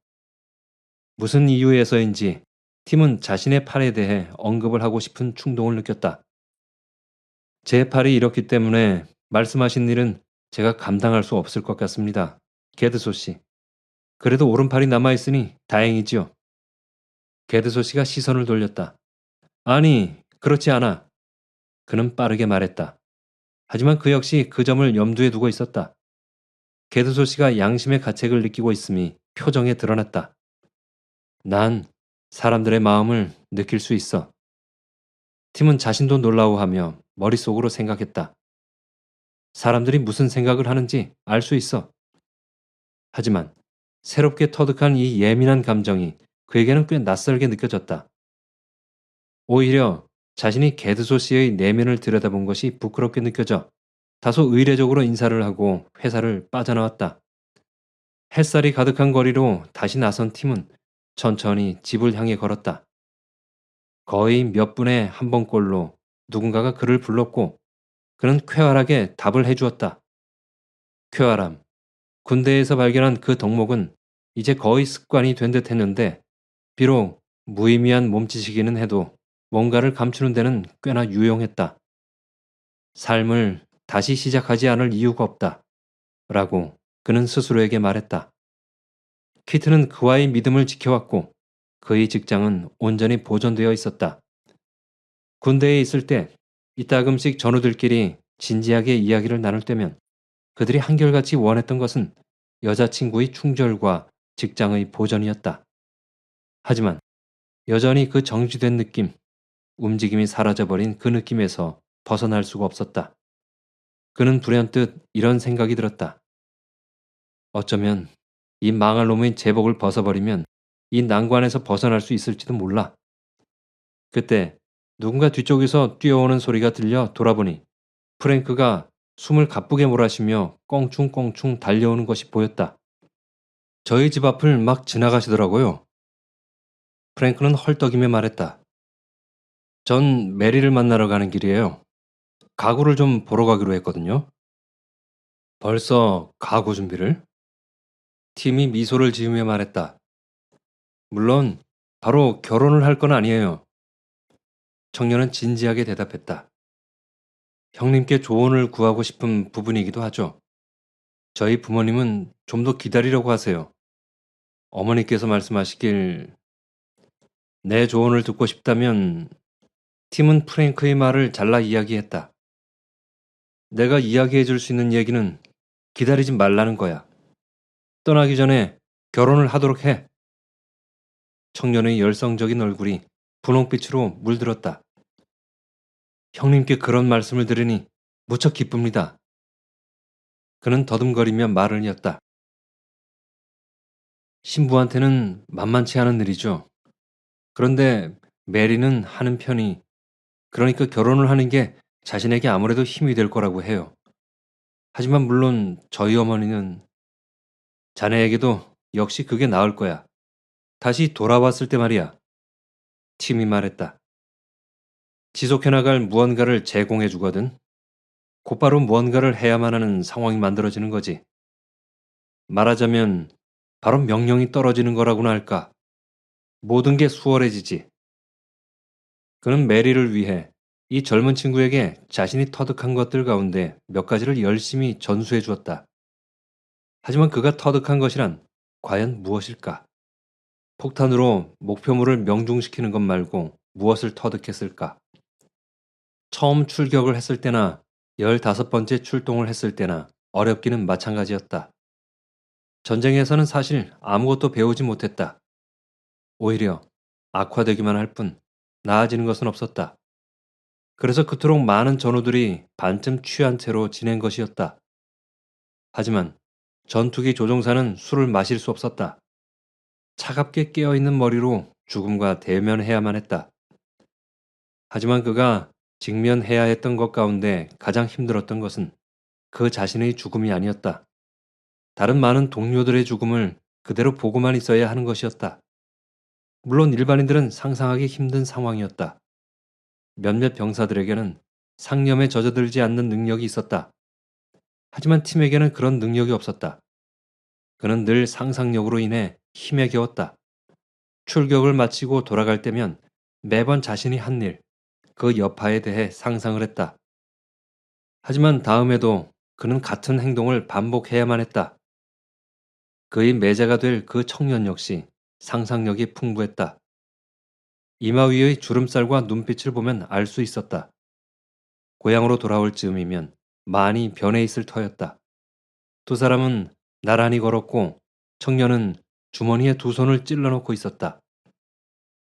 무슨 이유에서인지 팀은 자신의 팔에 대해 언급을 하고 싶은 충동을 느꼈다. 제 팔이 이렇기 때문에 말씀하신 일은 제가 감당할 수 없을 것 같습니다. 게드소 씨. 그래도 오른팔이 남아있으니 다행이지요. 게드소 씨가 시선을 돌렸다. 아니, 그렇지 않아. 그는 빠르게 말했다. 하지만 그 역시 그 점을 염두에 두고 있었다. 게드소 씨가 양심의 가책을 느끼고 있음이 표정에 드러났다. 난 사람들의 마음을 느낄 수 있어. 팀은 자신도 놀라워하며 머릿속으로 생각했다. 사람들이 무슨 생각을 하는지 알 수 있어. 하지만 새롭게 터득한 이 예민한 감정이 그에게는 꽤 낯설게 느껴졌다. 오히려 자신이 게드소 씨의 내면을 들여다본 것이 부끄럽게 느껴져 다소 의례적으로 인사를 하고 회사를 빠져나왔다. 햇살이 가득한 거리로 다시 나선 팀은 천천히 집을 향해 걸었다. 거의 몇 분에 한 번꼴로 누군가가 그를 불렀고 그는 쾌활하게 답을 해주었다. 쾌활함. 군대에서 발견한 그 덕목은 이제 거의 습관이 된 듯 했는데 비록 무의미한 몸짓이기는 해도 뭔가를 감추는 데는 꽤나 유용했다. 삶을 다시 시작하지 않을 이유가 없다. 라고 그는 스스로에게 말했다. 키트는 그와의 믿음을 지켜왔고 그의 직장은 온전히 보존되어 있었다. 군대에 있을 때 이따금씩 전우들끼리 진지하게 이야기를 나눌 때면 그들이 한결같이 원했던 것은 여자친구의 충절과 직장의 보전이었다. 하지만 여전히 그 정지된 느낌, 움직임이 사라져버린 그 느낌에서 벗어날 수가 없었다. 그는 불현듯 이런 생각이 들었다. 어쩌면 이 망할 놈의 제복을 벗어버리면 이 난관에서 벗어날 수 있을지도 몰라. 그때 누군가 뒤쪽에서 뛰어오는 소리가 들려 돌아보니 프랭크가 숨을 가쁘게 몰아쉬며 껑충껑충 달려오는 것이 보였다. 저희 집 앞을 막 지나가시더라고요. 프랭크는 헐떡이며 말했다. 전 메리를 만나러 가는 길이에요. 가구를 좀 보러 가기로 했거든요. 벌써 가구 준비를? 팀이 미소를 지으며 말했다. 물론 바로 결혼을 할 건 아니에요. 청년은 진지하게 대답했다. 형님께 조언을 구하고 싶은 부분이기도 하죠. 저희 부모님은 좀 더 기다리려고 하세요. 어머니께서 말씀하시길 내 조언을 듣고 싶다면 팀은 프랭크의 말을 잘라 이야기했다. 내가 이야기해 줄 수 있는 얘기는 기다리지 말라는 거야. 떠나기 전에 결혼을 하도록 해. 청년의 열성적인 얼굴이 분홍빛으로 물들었다. 형님께 그런 말씀을 들으니 무척 기쁩니다. 그는 더듬거리며 말을 이었다. 신부한테는 만만치 않은 일이죠. 그런데 메리는 하는 편이 그러니까 결혼을 하는 게 자신에게 아무래도 힘이 될 거라고 해요. 하지만 물론 저희 어머니는 자네에게도 역시 그게 나을 거야. 다시 돌아왔을 때 말이야. 팀이 말했다. 지속해나갈 무언가를 제공해 주거든. 곧바로 무언가를 해야만 하는 상황이 만들어지는 거지. 말하자면 바로 명령이 떨어지는 거라고나 할까. 모든 게 수월해지지. 그는 메리를 위해 이 젊은 친구에게 자신이 터득한 것들 가운데 몇 가지를 열심히 전수해 주었다. 하지만 그가 터득한 것이란 과연 무엇일까? 폭탄으로 목표물을 명중시키는 것 말고 무엇을 터득했을까? 처음 출격을 했을 때나 15번째 출동을 했을 때나 어렵기는 마찬가지였다. 전쟁에서는 사실 아무것도 배우지 못했다. 오히려 악화되기만 할 뿐 나아지는 것은 없었다. 그래서 그토록 많은 전우들이 반쯤 취한 채로 지낸 것이었다. 하지만 전투기 조종사는 술을 마실 수 없었다. 차갑게 깨어있는 머리로 죽음과 대면해야만 했다. 하지만 그가 직면해야 했던 것 가운데 가장 힘들었던 것은 그 자신의 죽음이 아니었다. 다른 많은 동료들의 죽음을 그대로 보고만 있어야 하는 것이었다. 물론 일반인들은 상상하기 힘든 상황이었다. 몇몇 병사들에게는 상념에 젖어들지 않는 능력이 있었다. 하지만 팀에게는 그런 능력이 없었다. 그는 늘 상상력으로 인해 힘에 겨웠다. 출격을 마치고 돌아갈 때면 매번 자신이 한 일, 그 여파에 대해 상상을 했다. 하지만 다음에도 그는 같은 행동을 반복해야만 했다. 그의 매제가 될 그 청년 역시 상상력이 풍부했다. 이마 위의 주름살과 눈빛을 보면 알 수 있었다. 고향으로 돌아올 즈음이면 많이 변해 있을 터였다. 두 사람은 나란히 걸었고 청년은 주머니에 두 손을 찔러놓고 있었다.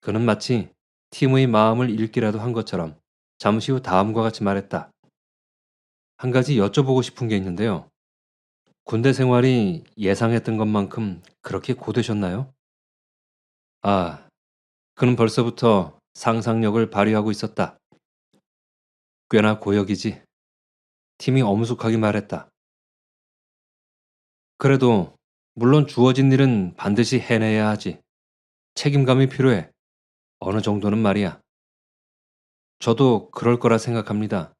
그는 마치 팀의 마음을 읽기라도 한 것처럼 잠시 후 다음과 같이 말했다. 한 가지 여쭤보고 싶은 게 있는데요. 군대 생활이 예상했던 것만큼 그렇게 고되셨나요? 아, 그는 벌써부터 상상력을 발휘하고 있었다. 꽤나 고역이지. 팀이 엄숙하게 말했다. 그래도 물론 주어진 일은 반드시 해내야 하지. 책임감이 필요해. 어느 정도는 말이야. 저도 그럴 거라 생각합니다.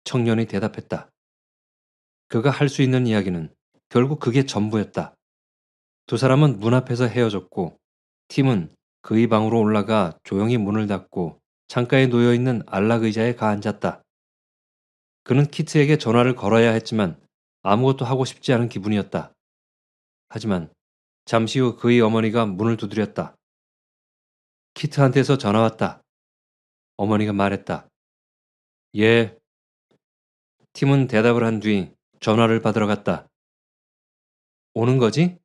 청년이 대답했다. 그가 할 수 있는 이야기는 결국 그게 전부였다. 두 사람은 문 앞에서 헤어졌고 팀은 그의 방으로 올라가 조용히 문을 닫고 창가에 놓여있는 안락 의자에 가앉았다. 그는 키트에게 전화를 걸어야 했지만 아무것도 하고 싶지 않은 기분이었다. 하지만 잠시 후 그의 어머니가 문을 두드렸다. 키트한테서 전화 왔다. 어머니가 말했다. 예. 팀은 대답을 한 뒤 전화를 받으러 갔다. 오는 거지?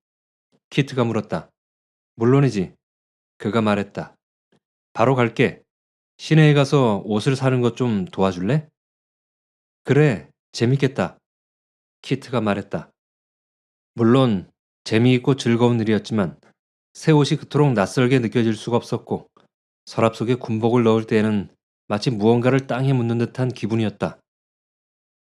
키트가 물었다. 물론이지. 그가 말했다. 바로 갈게. 시내에 가서 옷을 사는 것 좀 도와줄래? 그래, 재밌겠다. 키트가 말했다. 물론 재미있고 즐거운 일이었지만 새 옷이 그토록 낯설게 느껴질 수가 없었고 서랍 속에 군복을 넣을 때에는 마치 무언가를 땅에 묻는 듯한 기분이었다.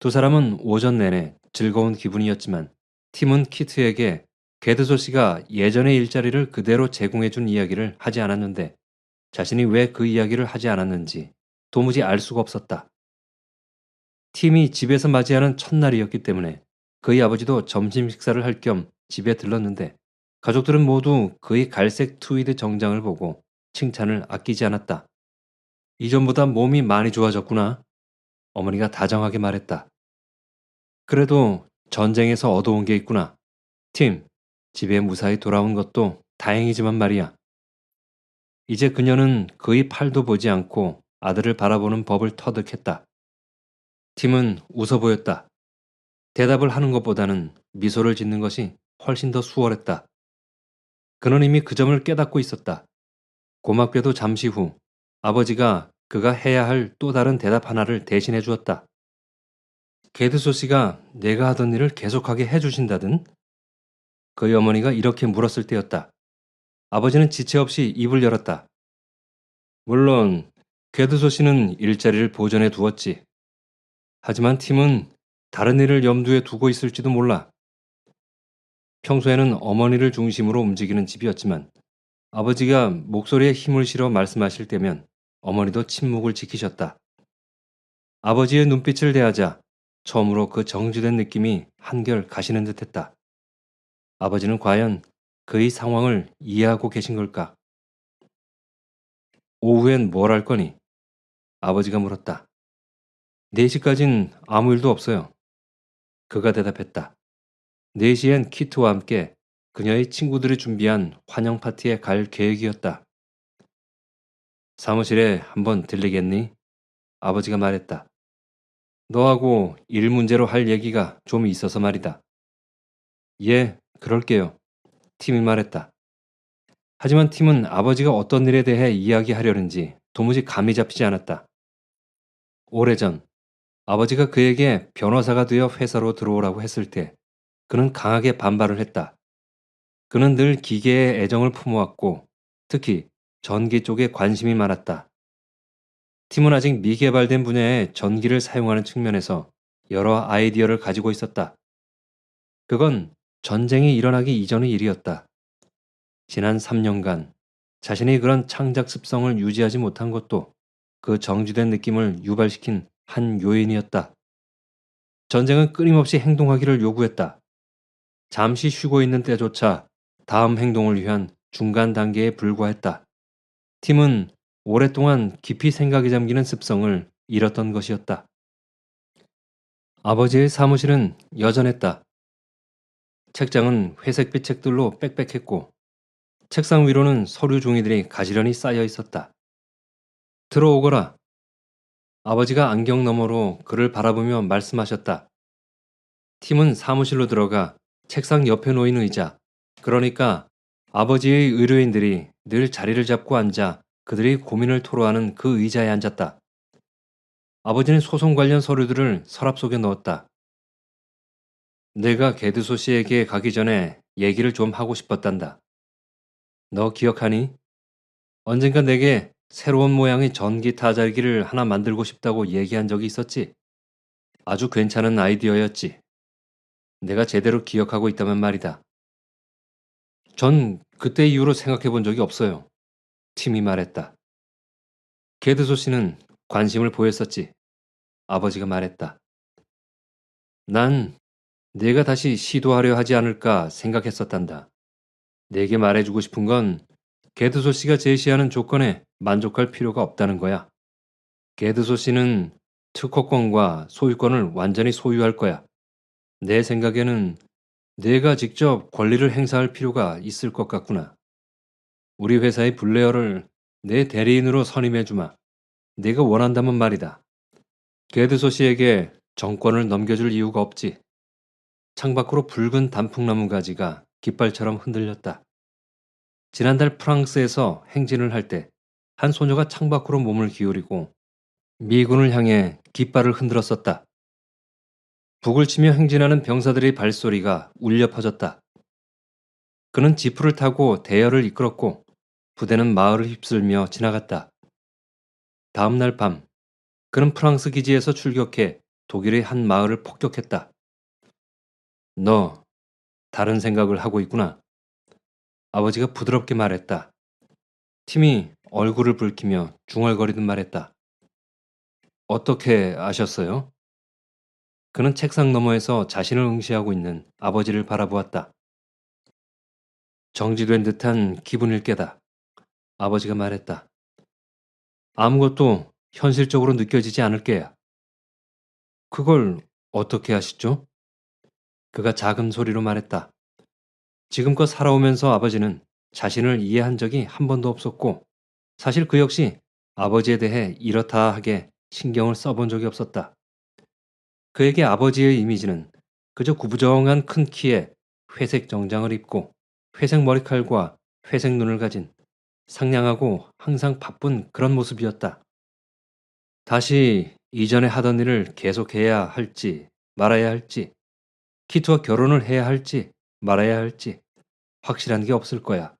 두 사람은 오전 내내 즐거운 기분이었지만 팀은 키트에게 게드소 씨가 예전의 일자리를 그대로 제공해준 이야기를 하지 않았는데 자신이 왜 그 이야기를 하지 않았는지 도무지 알 수가 없었다. 팀이 집에서 맞이하는 첫날이었기 때문에 그의 아버지도 점심 식사를 할 겸 집에 들렀는데 가족들은 모두 그의 갈색 트위드 정장을 보고 칭찬을 아끼지 않았다. 이전보다 몸이 많이 좋아졌구나. 어머니가 다정하게 말했다. 그래도 전쟁에서 얻어온 게 있구나. 팀, 집에 무사히 돌아온 것도 다행이지만 말이야. 이제 그녀는 그의 팔도 보지 않고 아들을 바라보는 법을 터득했다. 팀은 웃어 보였다. 대답을 하는 것보다는 미소를 짓는 것이 훨씬 더 수월했다. 그는 이미 그 점을 깨닫고 있었다. 고맙게도 잠시 후 아버지가 그가 해야 할 또 다른 대답 하나를 대신해 주었다. 게드소 씨가 내가 하던 일을 계속하게 해주신다든? 그의 어머니가 이렇게 물었을 때였다. 아버지는 지체 없이 입을 열었다. 물론 게드소 씨는 일자리를 보전해 두었지. 하지만 팀은 다른 일을 염두에 두고 있을지도 몰라. 평소에는 어머니를 중심으로 움직이는 집이었지만 아버지가 목소리에 힘을 실어 말씀하실 때면 어머니도 침묵을 지키셨다. 아버지의 눈빛을 대하자 처음으로 그 정지된 느낌이 한결 가시는 듯했다. 아버지는 과연 그의 상황을 이해하고 계신 걸까? 오후엔 뭘 할 거니? 아버지가 물었다. 4시까진 아무 일도 없어요. 그가 대답했다. 4시엔 키트와 함께 그녀의 친구들이 준비한 환영 파티에 갈 계획이었다. 사무실에 한번 들리겠니? 아버지가 말했다. 너하고 일 문제로 할 얘기가 좀 있어서 말이다. 예, 그럴게요. 팀이 말했다. 하지만 팀은 아버지가 어떤 일에 대해 이야기하려는지 도무지 감이 잡히지 않았다. 오래전 아버지가 그에게 변호사가 되어 회사로 들어오라고 했을 때 그는 강하게 반발을 했다. 그는 늘 기계에 애정을 품어왔고 특히 전기 쪽에 관심이 많았다. 팀은 아직 미개발된 분야의 전기를 사용하는 측면에서 여러 아이디어를 가지고 있었다. 그건 전쟁이 일어나기 이전의 일이었다. 지난 3년간 자신이 그런 창작 습성을 유지하지 못한 것도 그 정지된 느낌을 유발시킨 한 요인이었다. 전쟁은 끊임없이 행동하기를 요구했다. 잠시 쉬고 있는 때조차 다음 행동을 위한 중간 단계에 불과했다. 팀은 오랫동안 깊이 생각에 잠기는 습성을 잃었던 것이었다. 아버지의 사무실은 여전했다. 책장은 회색빛 책들로 빽빽했고 책상 위로는 서류 종이들이 가지런히 쌓여 있었다. 들어오거라. 아버지가 안경 너머로 그를 바라보며 말씀하셨다. 팀은 사무실로 들어가 책상 옆에 놓인 의자, 그러니까 아버지의 의뢰인들이 늘 자리를 잡고 앉아 그들이 고민을 토로하는 그 의자에 앉았다. 아버지는 소송 관련 서류들을 서랍 속에 넣었다. 내가 게드소 씨에게 가기 전에 얘기를 좀 하고 싶었단다. 너 기억하니? 언젠가 내게 새로운 모양의 전기 타자기를 하나 만들고 싶다고 얘기한 적이 있었지. 아주 괜찮은 아이디어였지. 내가 제대로 기억하고 있다면 말이다. 전 그때 이후로 생각해 본 적이 없어요. 팀이 말했다. 게드소 씨는 관심을 보였었지. 아버지가 말했다. 난 내가 다시 시도하려 하지 않을까 생각했었단다. 내게 말해주고 싶은 건 게드소 씨가 제시하는 조건에 만족할 필요가 없다는 거야. 게드소 씨는 특허권과 소유권을 완전히 소유할 거야. 내 생각에는 내가 직접 권리를 행사할 필요가 있을 것 같구나. 우리 회사의 블레어를 내 대리인으로 선임해 주마. 네가 원한다면 말이다. 게드소 씨에게 정권을 넘겨줄 이유가 없지. 창밖으로 붉은 단풍나무 가지가 깃발처럼 흔들렸다. 지난달 프랑스에서 행진을 할 때 한 소녀가 창밖으로 몸을 기울이고 미군을 향해 깃발을 흔들었었다. 북을 치며 행진하는 병사들의 발소리가 울려 퍼졌다. 그는 지프를 타고 대열을 이끌었고 부대는 마을을 휩쓸며 지나갔다. 다음 날 밤, 그는 프랑스 기지에서 출격해 독일의 한 마을을 폭격했다. 너 다른 생각을 하고 있구나. 아버지가 부드럽게 말했다. 팀이 얼굴을 붉히며 중얼거리듯 말했다. 어떻게 아셨어요? 그는 책상 너머에서 자신을 응시하고 있는 아버지를 바라보았다. 정지된 듯한 기분일 게다. 아버지가 말했다. 아무것도 현실적으로 느껴지지 않을 게야. 그걸 어떻게 아시죠? 그가 작은 소리로 말했다. 지금껏 살아오면서 아버지는 자신을 이해한 적이 한 번도 없었고 사실 그 역시 아버지에 대해 이렇다 하게 신경을 써본 적이 없었다. 그에게 아버지의 이미지는 그저 구부정한 큰 키에 회색 정장을 입고 회색 머리칼과 회색 눈을 가진 상냥하고 항상 바쁜 그런 모습이었다. 다시 이전에 하던 일을 계속해야 할지 말아야 할지, 키트와 결혼을 해야 할지 말아야 할지 확실한 게 없을 거야.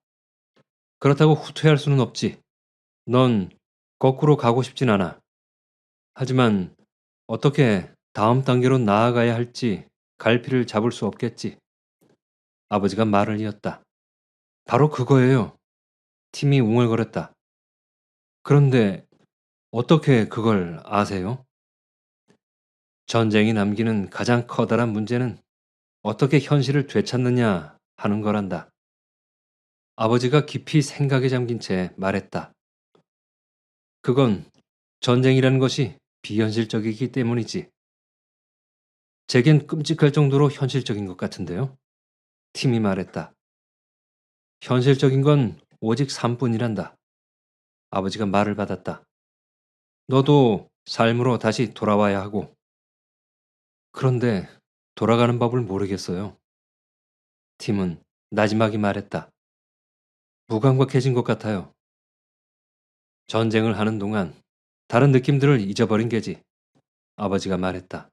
그렇다고 후퇴할 수는 없지. 넌 거꾸로 가고 싶진 않아. 하지만 어떻게 다음 단계로 나아가야 할지 갈피를 잡을 수 없겠지. 아버지가 말을 이었다. 바로 그거예요. 팀이 웅얼거렸다. 그런데 어떻게 그걸 아세요? 전쟁이 남기는 가장 커다란 문제는 어떻게 현실을 되찾느냐 하는 거란다. 아버지가 깊이 생각에 잠긴 채 말했다. 그건 전쟁이라는 것이 비현실적이기 때문이지. 제겐 끔찍할 정도로 현실적인 것 같은데요. 팀이 말했다. 현실적인 건 오직 삶뿐이란다. 아버지가 말을 받았다. 너도 삶으로 다시 돌아와야 하고. 그런데 돌아가는 법을 모르겠어요. 팀은 나지막이 말했다. 무감각해진 것 같아요. 전쟁을 하는 동안 다른 느낌들을 잊어버린 게지. 아버지가 말했다.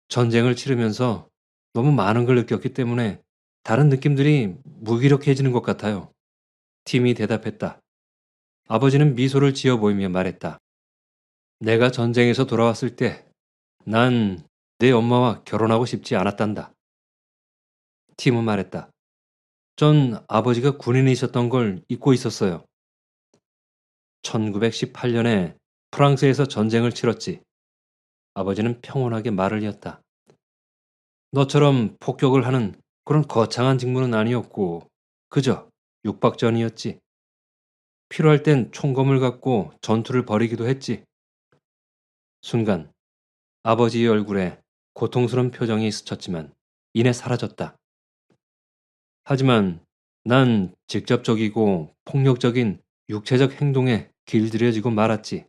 전쟁을 치르면서 너무 많은 걸 느꼈기 때문에 다른 느낌들이 무기력해지는 것 같아요. 팀이 대답했다. 아버지는 미소를 지어 보이며 말했다. 내가 전쟁에서 돌아왔을 때 난 내 엄마와 결혼하고 싶지 않았단다. 팀은 말했다. 전 아버지가 군인이셨던 걸 잊고 있었어요. 1918년에 프랑스에서 전쟁을 치렀지. 아버지는 평온하게 말을 이었다. 너처럼 폭격을 하는 그런 거창한 직무는 아니었고 그저 육박전이었지. 필요할 땐 총검을 갖고 전투를 벌이기도 했지. 순간 아버지의 얼굴에 고통스러운 표정이 스쳤지만 이내 사라졌다. 하지만 난 직접적이고 폭력적인 육체적 행동에 길들여지고 말았지.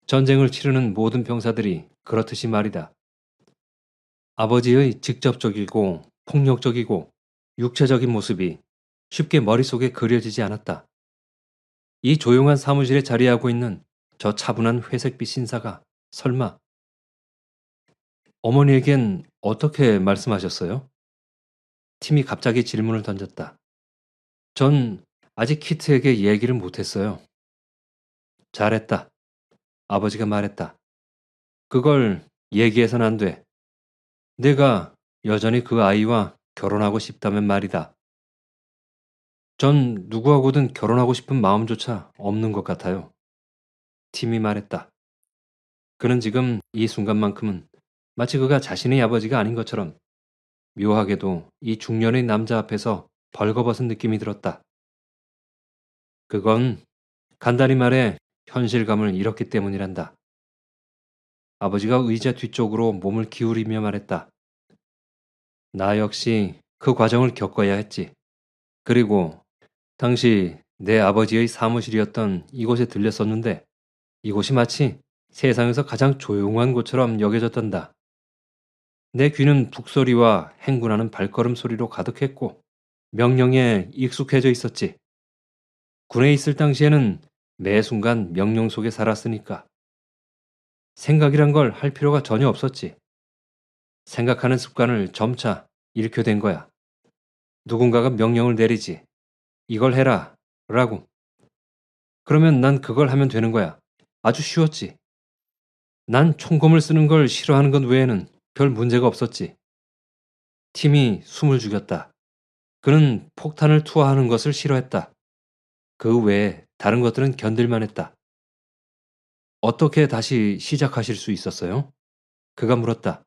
전쟁을 치르는 모든 병사들이 그렇듯이 말이다. 아버지의 직접적이고 폭력적이고 육체적인 모습이 쉽게 머릿속에 그려지지 않았다. 이 조용한 사무실에 자리하고 있는 저 차분한 회색빛 신사가 설마 어머니에겐 어떻게 말씀하셨어요? 팀이 갑자기 질문을 던졌다. 전 아직 키트에게 얘기를 못했어요. 잘했다. 아버지가 말했다. 그걸 얘기해선 안 돼. 내가 여전히 그 아이와 결혼하고 싶다면 말이다. 전 누구하고든 결혼하고 싶은 마음조차 없는 것 같아요. 팀이 말했다. 그는 지금 이 순간만큼은 마치 그가 자신의 아버지가 아닌 것처럼 묘하게도 이 중년의 남자 앞에서 벌거벗은 느낌이 들었다. 그건 간단히 말해 현실감을 잃었기 때문이란다. 아버지가 의자 뒤쪽으로 몸을 기울이며 말했다. 나 역시 그 과정을 겪어야 했지. 그리고 당시 내 아버지의 사무실이었던 이곳에 들렸었는데 이곳이 마치 세상에서 가장 조용한 곳처럼 여겨졌단다. 내 귀는 북소리와 행군하는 발걸음 소리로 가득했고 명령에 익숙해져 있었지. 군에 있을 당시에는 매 순간 명령 속에 살았으니까. 생각이란 걸 할 필요가 전혀 없었지. 생각하는 습관을 점차 잃게 된 거야. 누군가가 명령을 내리지. 이걸 해라. 라고. 그러면 난 그걸 하면 되는 거야. 아주 쉬웠지. 난 총검을 쓰는 걸 싫어하는 것 외에는 별 문제가 없었지. 팀이 숨을 죽였다. 그는 폭탄을 투하하는 것을 싫어했다. 그 외에 다른 것들은 견딜만 했다. 어떻게 다시 시작하실 수 있었어요? 그가 물었다.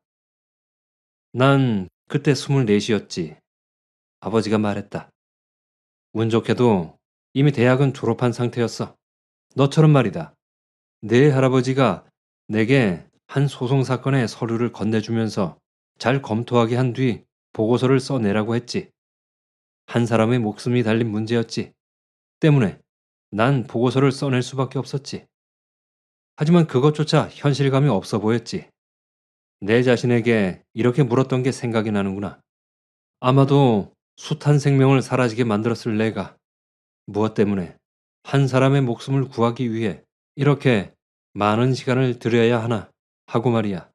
난 그때 24이었지. 아버지가 말했다. 운 좋게도 이미 대학은 졸업한 상태였어. 너처럼 말이다. 내 할아버지가 내게 한 소송 사건의 서류를 건네주면서 잘 검토하게 한 뒤 보고서를 써내라고 했지. 한 사람의 목숨이 달린 문제였지. 때문에 난 보고서를 써낼 수밖에 없었지. 하지만 그것조차 현실감이 없어 보였지. 내 자신에게 이렇게 물었던 게 생각이 나는구나. 아마도 숱한 생명을 사라지게 만들었을 내가 무엇 때문에 한 사람의 목숨을 구하기 위해 이렇게 많은 시간을 들여야 하나 하고 말이야.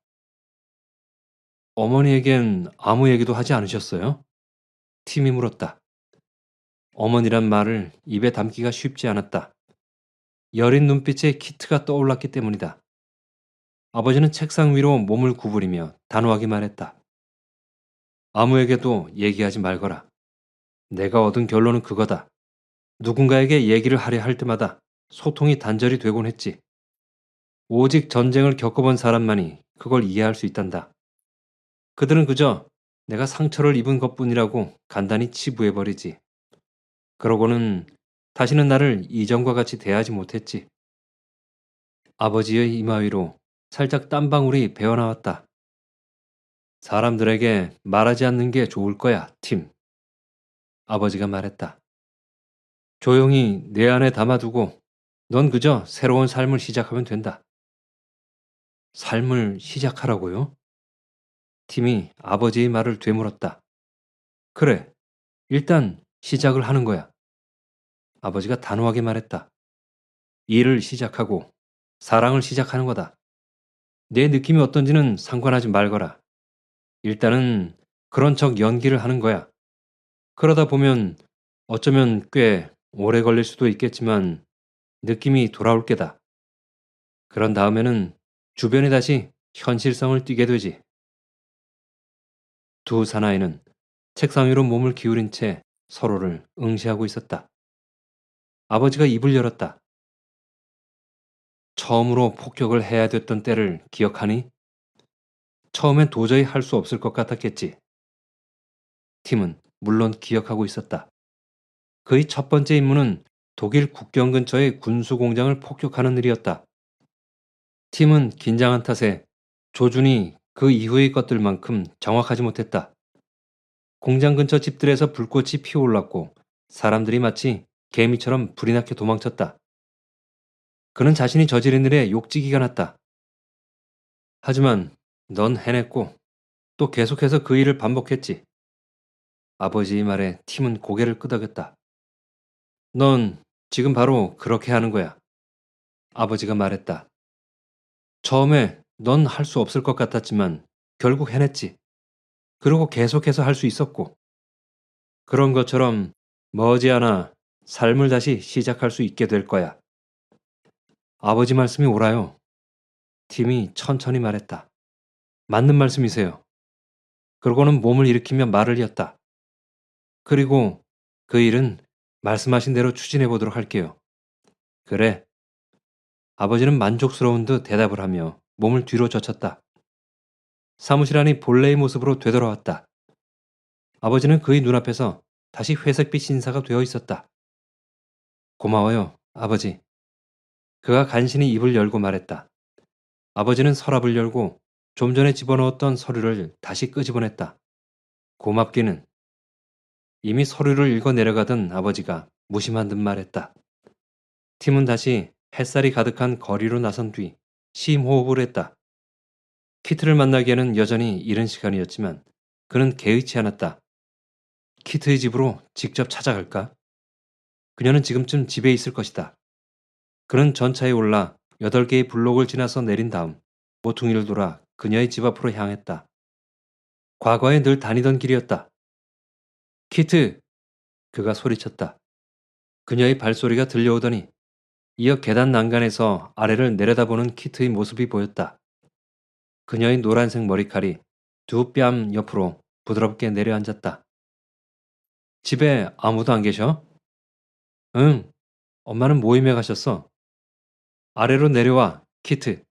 어머니에겐 아무 얘기도 하지 않으셨어요? 팀이 물었다. 어머니란 말을 입에 담기가 쉽지 않았다. 여린 눈빛에 키트가 떠올랐기 때문이다. 아버지는 책상 위로 몸을 구부리며 단호하게 말했다. 아무에게도 얘기하지 말거라. 내가 얻은 결론은 그거다. 누군가에게 얘기를 하려 할 때마다 소통이 단절이 되곤 했지. 오직 전쟁을 겪어본 사람만이 그걸 이해할 수 있단다. 그들은 그저 내가 상처를 입은 것뿐이라고 간단히 치부해버리지. 그러고는 다시는 나를 이전과 같이 대하지 못했지. 아버지의 이마 위로 살짝 땀방울이 배어나왔다. 사람들에게 말하지 않는 게 좋을 거야, 팀. 아버지가 말했다. 조용히 내 안에 담아두고 넌 그저 새로운 삶을 시작하면 된다. 삶을 시작하라고요? 팀이 아버지의 말을 되물었다. 그래, 일단 시작을 하는 거야. 아버지가 단호하게 말했다. 일을 시작하고 사랑을 시작하는 거다. 내 느낌이 어떤지는 상관하지 말거라. 일단은 그런 척 연기를 하는 거야. 그러다 보면 어쩌면 꽤 오래 걸릴 수도 있겠지만 느낌이 돌아올 게다. 그런 다음에는 주변이 다시 현실성을 띠게 되지. 두 사나이는 책상 위로 몸을 기울인 채 서로를 응시하고 있었다. 아버지가 입을 열었다. 처음으로 폭격을 해야 됐던 때를 기억하니? 처음엔 도저히 할 수 없을 것 같았겠지. 팀은 물론 기억하고 있었다. 그의 첫 번째 임무는 독일 국경 근처의 군수 공장을 폭격하는 일이었다. 팀은 긴장한 탓에 조준이 그 이후의 것들만큼 정확하지 못했다. 공장 근처 집들에서 불꽃이 피어올랐고 사람들이 마치 개미처럼 불이 나게 도망쳤다. 그는 자신이 저지른 일에 욕지기가 났다. 하지만 넌 해냈고 또 계속해서 그 일을 반복했지. 아버지의 말에 팀은 고개를 끄덕였다. 넌 지금 바로 그렇게 하는 거야. 아버지가 말했다. 처음에 넌 할 수 없을 것 같았지만 결국 해냈지. 그리고 계속해서 할 수 있었고. 그런 것처럼 머지않아 삶을 다시 시작할 수 있게 될 거야. 아버지 말씀이 옳아요. 팀이 천천히 말했다. 맞는 말씀이세요. 그러고는 몸을 일으키며 말을 이었다. 그리고 그 일은 말씀하신 대로 추진해 보도록 할게요. 그래. 아버지는 만족스러운 듯 대답을 하며 몸을 뒤로 젖혔다. 사무실 안이 본래의 모습으로 되돌아왔다. 아버지는 그의 눈앞에서 다시 회색빛 신사가 되어 있었다. 고마워요, 아버지. 그가 간신히 입을 열고 말했다. 아버지는 서랍을 열고 좀 전에 집어넣었던 서류를 다시 끄집어냈다. 고맙기는. 이미 서류를 읽어 내려가던 아버지가 무심한 듯 말했다. 팀은 다시 햇살이 가득한 거리로 나선 뒤 심호흡을 했다. 키트를 만나기에는 여전히 이른 시간이었지만 그는 개의치 않았다. 키트의 집으로 직접 찾아갈까? 그녀는 지금쯤 집에 있을 것이다. 그는 전차에 올라 8개의 블록을 지나서 내린 다음 모퉁이를 돌아 그녀의 집 앞으로 향했다. 과거에 늘 다니던 길이었다. 키트! 그가 소리쳤다. 그녀의 발소리가 들려오더니 이어 계단 난간에서 아래를 내려다보는 키트의 모습이 보였다. 그녀의 노란색 머리칼이 두 뺨 옆으로 부드럽게 내려앉았다. 집에 아무도 안 계셔? 응, 엄마는 모임에 가셨어. 아래로 내려와, 키트.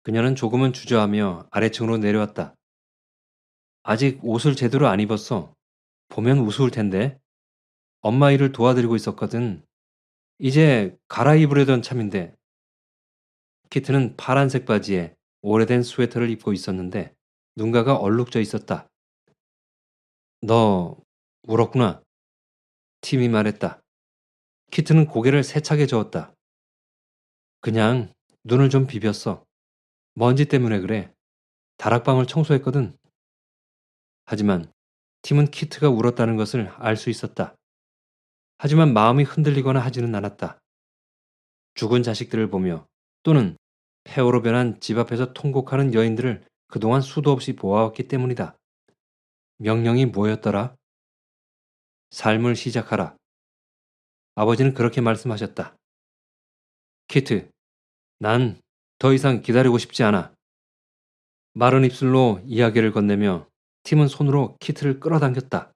그녀는 조금은 주저하며 아래층으로 내려왔다. 아직 옷을 제대로 안 입었어. 보면 우스울 텐데. 엄마 일을 도와드리고 있었거든. 이제 갈아입으려던 참인데. 키트는 파란색 바지에 오래된 스웨터를 입고 있었는데 눈가가 얼룩져 있었다. 너 울었구나. 팀이 말했다. 키트는 고개를 세차게 저었다. 그냥 눈을 좀 비볐어. 먼지 때문에 그래. 다락방을 청소했거든. 하지만 팀은 키트가 울었다는 것을 알 수 있었다. 하지만 마음이 흔들리거나 하지는 않았다. 죽은 자식들을 보며 또는 폐허로 변한 집 앞에서 통곡하는 여인들을 그동안 수도 없이 보아왔기 때문이다. 명령이 뭐였더라? 삶을 시작하라. 아버지는 그렇게 말씀하셨다. 키트, 난 더 이상 기다리고 싶지 않아. 마른 입술로 이야기를 건네며 팀은 손으로 키트를 끌어당겼다.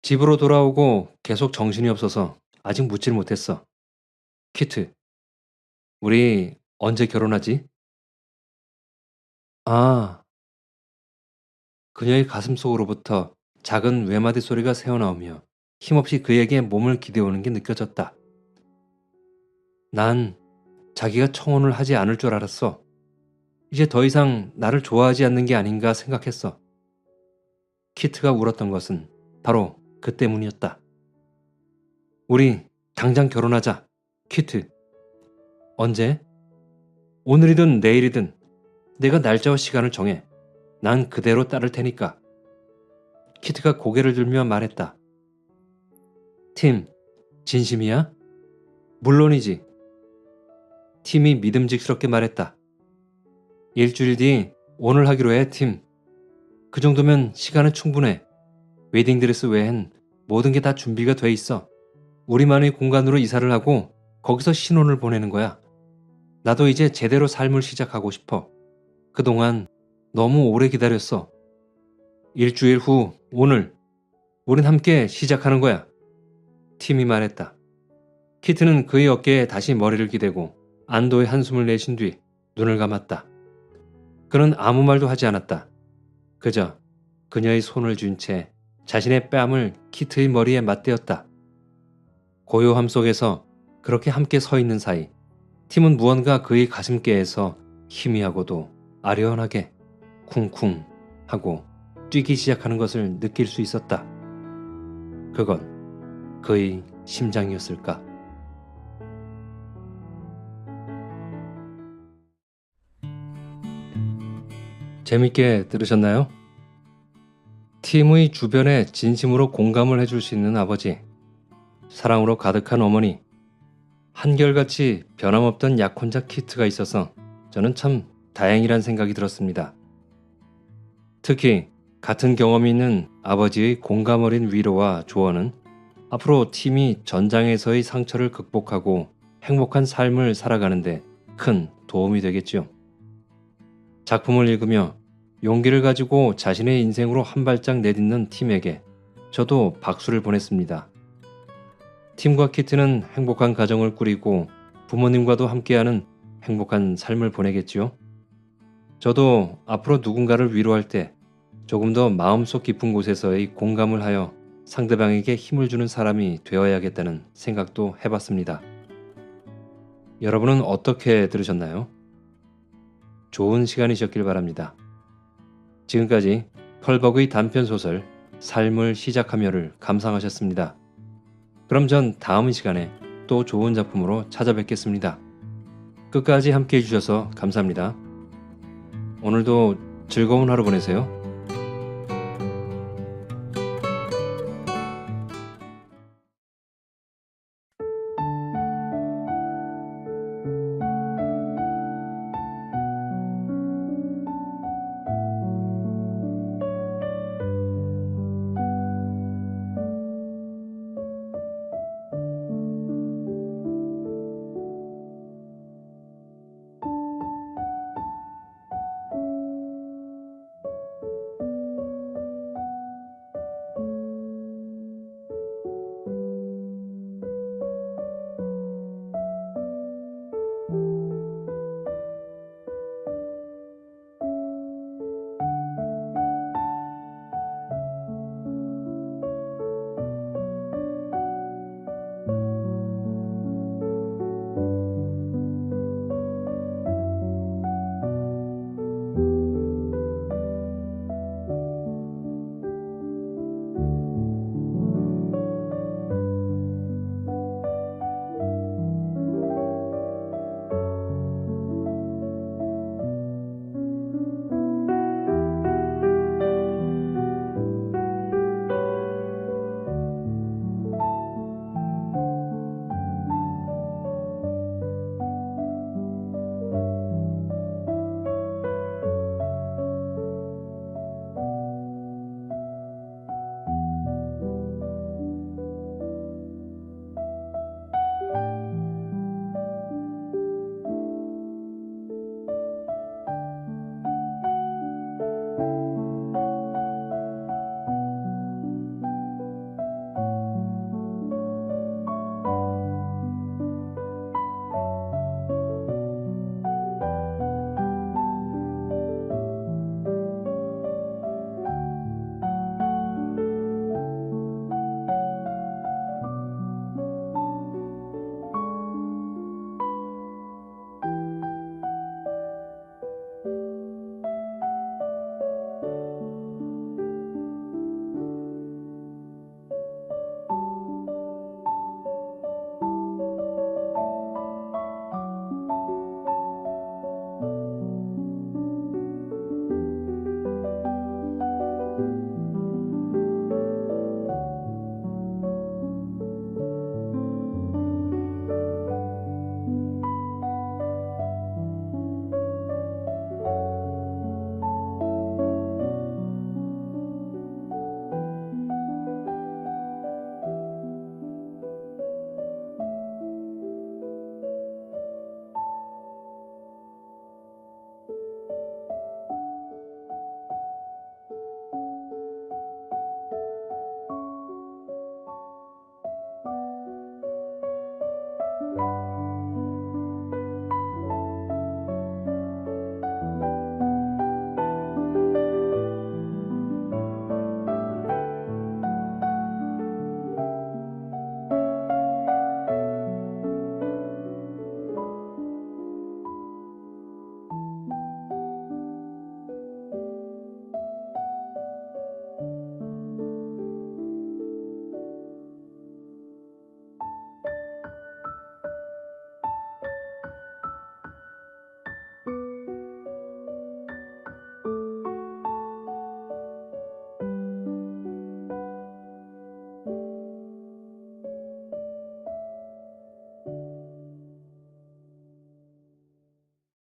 집으로 돌아오고 계속 정신이 없어서 아직 묻질 못했어. 키트, 우리 언제 결혼하지? 아, 그녀의 가슴 속으로부터 작은 외마디 소리가 새어나오며 힘없이 그에게 몸을 기대오는 게 느껴졌다. 난 자기가 청혼을 하지 않을 줄 알았어. 이제 더 이상 나를 좋아하지 않는 게 아닌가 생각했어. 키트가 울었던 것은 바로 그 때문이었다. 우리 당장 결혼하자, 키트. 언제? 오늘이든 내일이든 내가 날짜와 시간을 정해. 난 그대로 따를 테니까. 키트가 고개를 들며 말했다. 팀, 진심이야? 물론이지. 팀이 믿음직스럽게 말했다. 일주일 뒤 오늘 하기로 해, 팀. 그 정도면 시간은 충분해. 웨딩드레스 외엔 모든 게 다 준비가 돼 있어. 우리만의 공간으로 이사를 하고 거기서 신혼을 보내는 거야. 나도 이제 제대로 삶을 시작하고 싶어. 그동안 너무 오래 기다렸어. 일주일 후 오늘 우린 함께 시작하는 거야. 팀이 말했다. 키트는 그의 어깨에 다시 머리를 기대고 안도의 한숨을 내쉰 뒤 눈을 감았다. 그는 아무 말도 하지 않았다. 그저 그녀의 손을 쥔 채 자신의 뺨을 키트의 머리에 맞대었다. 고요함 속에서 그렇게 함께 서 있는 사이 팀은 무언가 그의 가슴께에서 희미하고도 아련하게 쿵쿵 하고 뛰기 시작하는 것을 느낄 수 있었다. 그건 그의 심장이었을까? 재밌게 들으셨나요? 팀의 주변에 진심으로 공감을 해줄 수 있는 아버지, 사랑으로 가득한 어머니, 한결같이 변함없던 약혼자 키트가 있어서 저는 참 다행이란 생각이 들었습니다. 특히 같은 경험이 있는 아버지의 공감 어린 위로와 조언은 앞으로 팀이 전장에서의 상처를 극복하고 행복한 삶을 살아가는데 큰 도움이 되겠죠. 작품을 읽으며 용기를 가지고 자신의 인생으로 한 발짝 내딛는 팀에게 저도 박수를 보냈습니다. 팀과 키트는 행복한 가정을 꾸리고 부모님과도 함께하는 행복한 삶을 보내겠지요. 저도 앞으로 누군가를 위로할 때 조금 더 마음속 깊은 곳에서의 공감을 하여 상대방에게 힘을 주는 사람이 되어야겠다는 생각도 해봤습니다. 여러분은 어떻게 들으셨나요? 좋은 시간이셨길 바랍니다. 지금까지 펄벅의 단편소설 삶을 시작하며를 감상하셨습니다. 그럼 전 다음 시간에 또 좋은 작품으로 찾아뵙겠습니다. 끝까지 함께 해주셔서 감사합니다. 오늘도 즐거운 하루 보내세요.